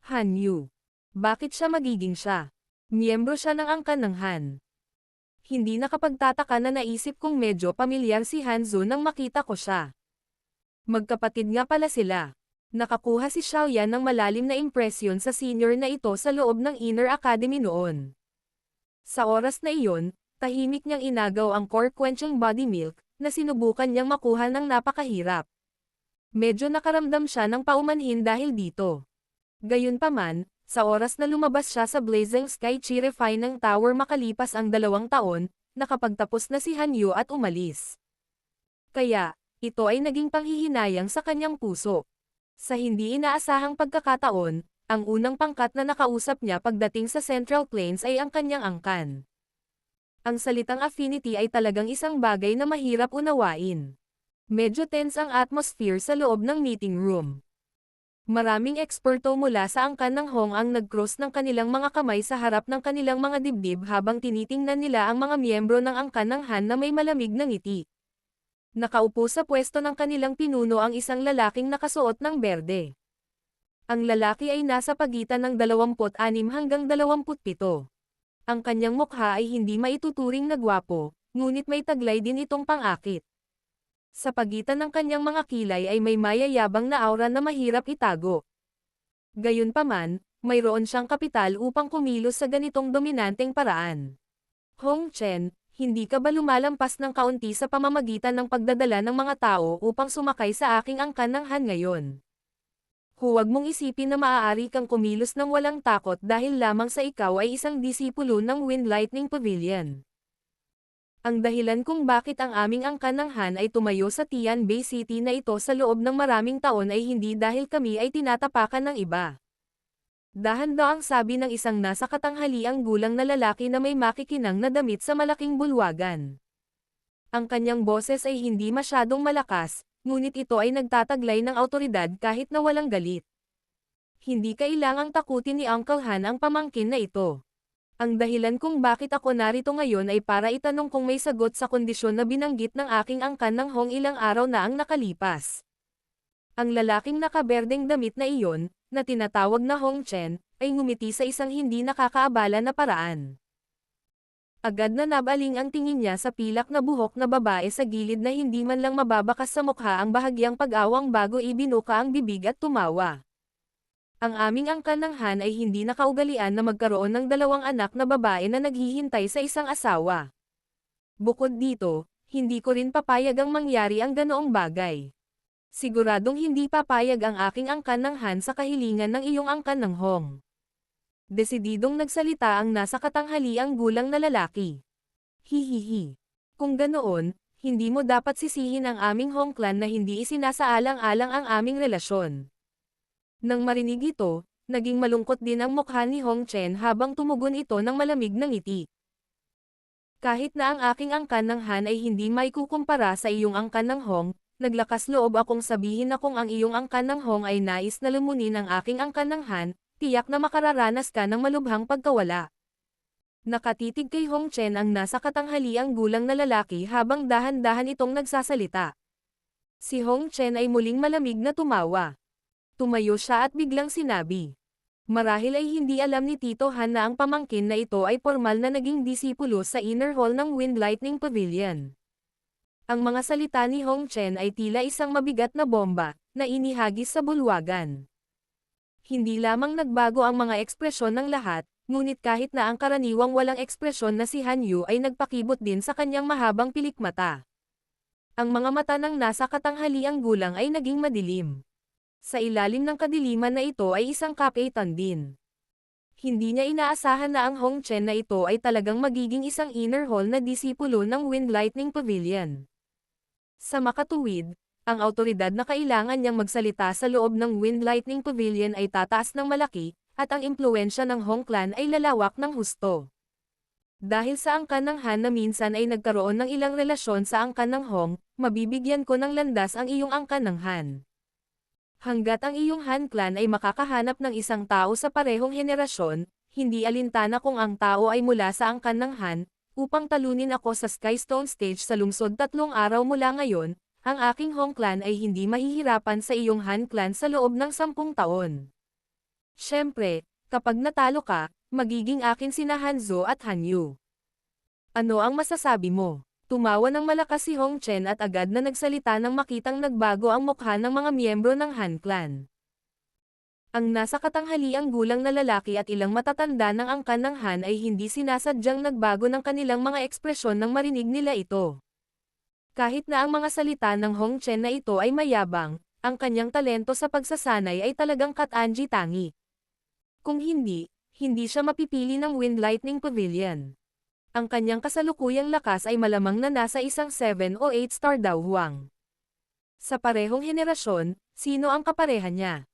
Speaker 1: Han Yu. Bakit siya magiging siya? Miyembro siya ng angkan ng Han. Hindi nakapagtataka na naisip kong medyo pamilyar si Hanzo nang makita ko siya. Magkapatid nga pala sila. Nakakuha si Xiaoyan ng malalim na impresyon sa senior na ito sa loob ng Inner Academy noon. Sa oras na iyon, tahimik niyang inagaw ang core-quenching body milk, na sinubukan niyang makuha ng napakahirap. Medyo nakaramdam siya ng paumanhin dahil dito. Gayunpaman, sa oras na lumabas siya sa Blazing Sky Chi Refine ng tower makalipas ang 2 taon, nakapagtapos na si Hanyu at umalis. Kaya, ito ay naging panghihinayang sa kanyang puso. Sa hindi inaasahang pagkakataon, ang unang pangkat na nakausap niya pagdating sa Central Plains ay ang kanyang angkan. Ang salitang affinity ay talagang isang bagay na mahirap unawain. Medyo tense ang atmosphere sa loob ng meeting room. Maraming eksperto mula sa angkan ng Hong ang nag-cross ng kanilang mga kamay sa harap ng kanilang mga dibdib habang tinitingnan nila ang mga miyembro ng angkan ng Han na may malamig na ngiti. Nakaupo sa pwesto ng kanilang pinuno ang isang lalaking nakasuot ng berde. Ang lalaki ay nasa pagitan ng 26 hanggang 27. Ang kanyang mukha ay hindi maituturing na gwapo, ngunit may taglay din itong pang-akit. Sa pagitan ng kanyang mga kilay ay may mayayabang na aura na mahirap itago. Gayunpaman, mayroon siyang kapital upang kumilos sa ganitong dominanteng paraan. Hong Chen, hindi ka ba lumalampas ng kaunti sa pamamagitan ng pagdadala ng mga tao upang sumakay sa aking angkan ng Han ngayon? Huwag mong isipin na maaari kang kumilos ng walang takot dahil lamang sa ikaw ay isang disipulo ng Wind Lightning Pavilion. Ang dahilan kung bakit ang aming angkan ng Han ay tumayo sa Tianbei City na ito sa loob ng maraming taon ay hindi dahil kami ay tinatapakan ng iba. Dahan-daang sabi ng isang nasa katanghaliang gulang na lalaki na may makikinang na damit sa malaking bulwagan. Ang kanyang boses ay hindi masyadong malakas, ngunit ito ay nagtataglay ng awtoridad kahit na walang galit. Hindi kailangang takutin ni Uncle Han ang pamangkin na ito. Ang dahilan kung bakit ako narito ngayon ay para itanong kung may sagot sa kondisyon na binanggit ng aking angkan ng Hong ilang araw na ang nakalipas. Ang lalaking nakaberdeng damit na iyon, na tinatawag na Hong Chen, ay ngumiti sa isang hindi nakakaabala na paraan. Agad na nabaling ang tingin niya sa pilak na buhok na babae sa gilid na hindi man lang mababakas sa mukha ang bahagyang pag-awang bago ibinuka ang bibig at tumawa. Ang aming angkan ng Han ay hindi nakaugalian na magkaroon ng 2 anak na babae na naghihintay sa isang asawa. Bukod dito, hindi ko rin papayag ang mangyari ang ganoong bagay. Siguradong hindi papayag ang aking angkan ng Han sa kahilingan ng iyong angkan ng Hong. Desididong nagsalita ang nasa katanghaliang gulang na lalaki. Hihihi. Kung ganoon, hindi mo dapat sisihin ang aming Hong clan na hindi isinasaalang-alang ang aming relasyon. Nang marinig ito, naging malungkot din ang mukha ni Hong Chen habang tumugon ito ng malamig na ngiti. Kahit na ang aking angkan ng Han ay hindi maikukumpara sa iyong angkan ng Hong, naglakas loob akong sabihin na kung ang iyong angkan ng Hong ay nais na lumunin ang aking angkan ng Han, tiyak na makararanas ka ng malubhang pagkawala. Nakatitig kay Hong Chen ang nasa katanghaliang gulang na lalaki habang dahan-dahan itong nagsasalita. Si Hong Chen ay muling malamig na tumawa. Tumayo siya at biglang sinabi. Marahil ay hindi alam ni Tito Han na ang pamangkin na ito ay formal na naging disipulo sa inner hall ng Wind Lightning Pavilion. Ang mga salita ni Hong Chen ay tila isang mabigat na bomba, na inihagis sa bulwagan. Hindi lamang nagbago ang mga ekspresyon ng lahat, ngunit kahit na ang karaniwang walang ekspresyon na si Han Yu ay nagpakibot din sa kanyang mahabang pilikmata. Ang mga mata ng nasa katanghaliang gulang ay naging madilim. Sa ilalim ng kadiliman na ito ay isang kapeitan din. Hindi niya inaasahan na ang Hong Chen na ito ay talagang magiging isang inner hall na disipulo ng Wind Lightning Pavilion. Sa makatuwid, ang awtoridad na kailangan niyang magsalita sa loob ng Wind Lightning Pavilion ay tataas ng malaki, at ang impluwensya ng Hong clan ay lalawak ng husto. Dahil sa angkan ng Han na minsan ay nagkaroon ng ilang relasyon sa angkan ng Hong, mabibigyan ko ng landas ang iyong angkan ng Han. Hanggat ang iyong Han clan ay makakahanap ng isang tao sa parehong henerasyon, hindi alintana kung ang tao ay mula sa angkan ng Han, upang talunin ako sa Skystone Stage sa lungsod 3 araw mula ngayon, ang aking Hong clan ay hindi mahihirapan sa iyong Han clan sa loob ng 10 taon. Siyempre, kapag natalo ka, magiging akin sina Hanzo at Hanyu. Ano ang masasabi mo? Tumawa ng malakas si Hong Chen at agad na nagsalita nang makitang nagbago ang mukha ng mga miyembro ng Han clan. Ang nasa katanghaliang gulang na lalaki at ilang matatanda ng angkan ng Han ay hindi sinasadyang nagbago ng kanilang mga ekspresyon nang marinig nila ito. Kahit na ang mga salita ng Hong Chen na ito ay mayabang, ang kanyang talento sa pagsasanay ay talagang katangi tangi. Kung hindi, hindi siya mapipili ng Wind Lightning Pavilion. Ang kanyang kasalukuyang lakas ay malamang na nasa isang 7 o 8 star daw huwang. Sa parehong henerasyon, sino ang kapareha niya?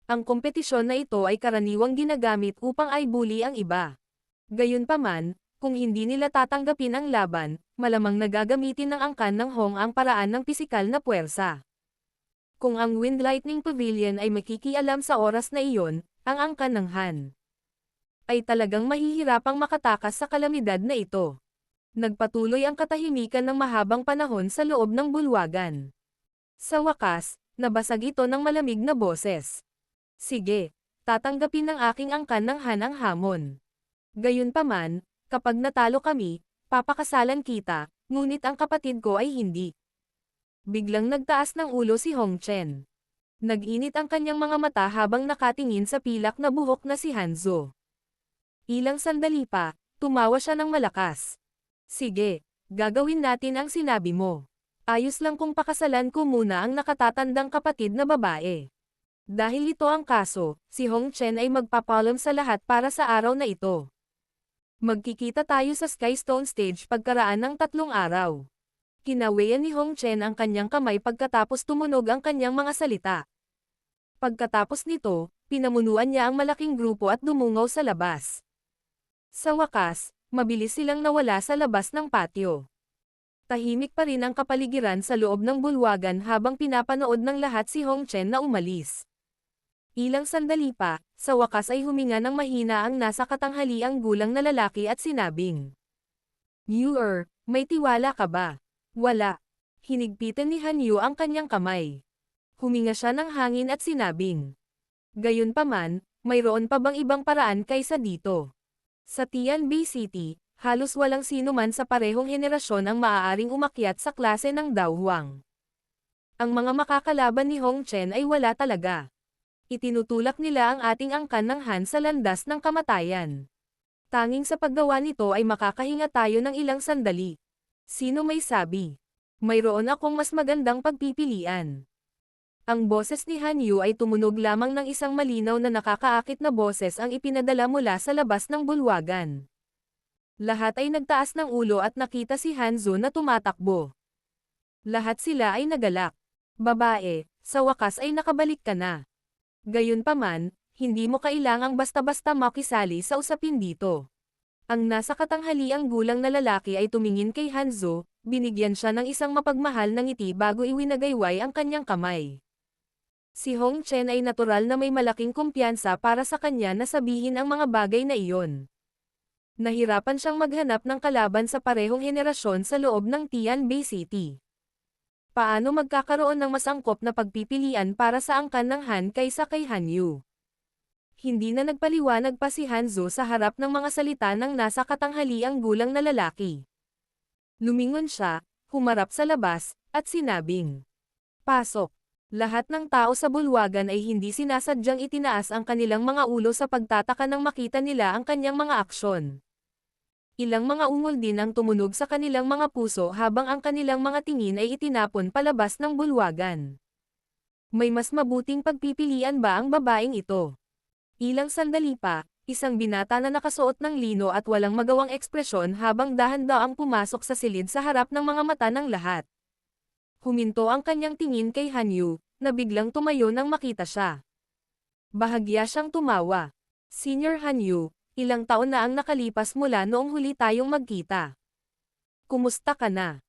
Speaker 1: Ang kompetisyon na ito ay karaniwang ginagamit upang i-bully ang iba. Gayunpaman, Kung hindi nila tatanggapin ang laban, malamang nagagamitin ng angkan ng Hong ang paraan ng pisikal na puwersa. Kung ang Wind Lightning Pavilion ay makikialam sa oras na iyon, ang angkan ng Han ay talagang mahihirapang makatakas sa kalamidad na ito. Nagpatuloy ang katahimikan ng mahabang panahon sa loob ng bulwagan. Sa wakas, nabasag ito ng malamig na boses. Sige, tatanggapin ng aking angkan ng Han ang hamon. Gayunpaman, kapag natalo kami, papakasalan kita, ngunit ang kapatid ko ay hindi. Biglang nagtaas ng ulo si Hong Chen. Nag-init ang kanyang mga mata habang nakatingin sa pilak na buhok na si Hanzo. Ilang sandali pa, tumawa siya ng malakas. Sige, gagawin natin ang sinabi mo. Ayos lang kung pakasalan ko muna ang nakatatandang kapatid na babae. Dahil ito ang kaso, si Hong Chen ay magpapaalam sa lahat para sa araw na ito. Magkikita tayo sa Skystone Stage pagkaraan ng 3 araw. Kinawayan ni Hong Chen ang kanyang kamay pagkatapos tumunog ang kanyang mga salita. Pagkatapos nito, pinamunuan niya ang malaking grupo at dumungaw sa labas. Sa wakas, mabilis silang nawala sa labas ng patio. Tahimik pa rin ang kapaligiran sa loob ng bulwagan habang pinapanood ng lahat si Hong Chen na umalis. Ilang sandali pa, sa wakas ay huminga ng mahina ang nasa katanghaliang gulang na lalaki at sinabing, "Yu, may tiwala ka ba?" "Wala." Hinigpitan ni Han Yu ang kanyang kamay. Huminga siya ng hangin at sinabing, "Gayunpaman, mayroon pa bang ibang paraan kaysa dito?" Sa Tianbei City, halos walang sino man sa parehong henerasyon ang maaaring umakyat sa klase ng Dao Huang. Ang mga makakalaban ni Hong Chen ay wala talaga. Itinutulak nila ang ating angkan ng Han sa landas ng kamatayan. Tanging sa paggawa nito ay makakahinga tayo ng ilang sandali. Sino may sabi? Mayroon akong mas magandang pagpipilian. Ang boses ni Han Yu ay tumunog lamang ng isang malinaw na nakakaakit na boses ang ipinadala mula sa labas ng bulwagan. Lahat ay nagtaas ng ulo at nakita si Hanzo na tumatakbo. Lahat sila ay nagalak. "Babae, sa wakas ay nakabalik ka na. Gayunpaman, hindi mo kailangang basta-basta makisali sa usapin dito." Ang nasa katanghaliang gulang na lalaki ay tumingin kay Hanzo, binigyan siya ng isang mapagmahal na ngiti bago iwinagayway ang kanyang kamay. Si Hong Chen ay natural na may malaking kumpiyansa para sa kanya na sabihin ang mga bagay na iyon. Nahirapan siyang maghanap ng kalaban sa parehong henerasyon sa loob ng Tianbei City. Paano magkakaroon ng mas angkop na pagpipilian para sa angkan ng Han kaysa kay Han Yu? Hindi na nagpaliwanag pa si Hanzo sa harap ng mga salita ng nasa katanghaliang gulang na lalaki. Lumingon siya, humarap sa labas, at sinabing, "Pasok." Lahat ng tao sa bulwagan ay hindi sinasadyang itinaas ang kanilang mga ulo sa pagtataka nang makita nila ang kanyang mga aksyon. Ilang mga ungol din ang tumunog sa kanilang mga puso habang ang kanilang mga tingin ay itinapon palabas ng bulwagan. May mas mabuting pagpipilian ba ang babaeng ito? Ilang sandali pa, isang binata na nakasuot ng lino at walang magawang ekspresyon habang dahan-daang pumasok sa silid sa harap ng mga mata ng lahat. Huminto ang kanyang tingin kay Han Yu, na biglang tumayo nang makita siya. Bahagya siyang tumawa. "Senior Han Yu, ilang taon na ang nakalipas mula noong huli tayong magkita. Kumusta ka na?"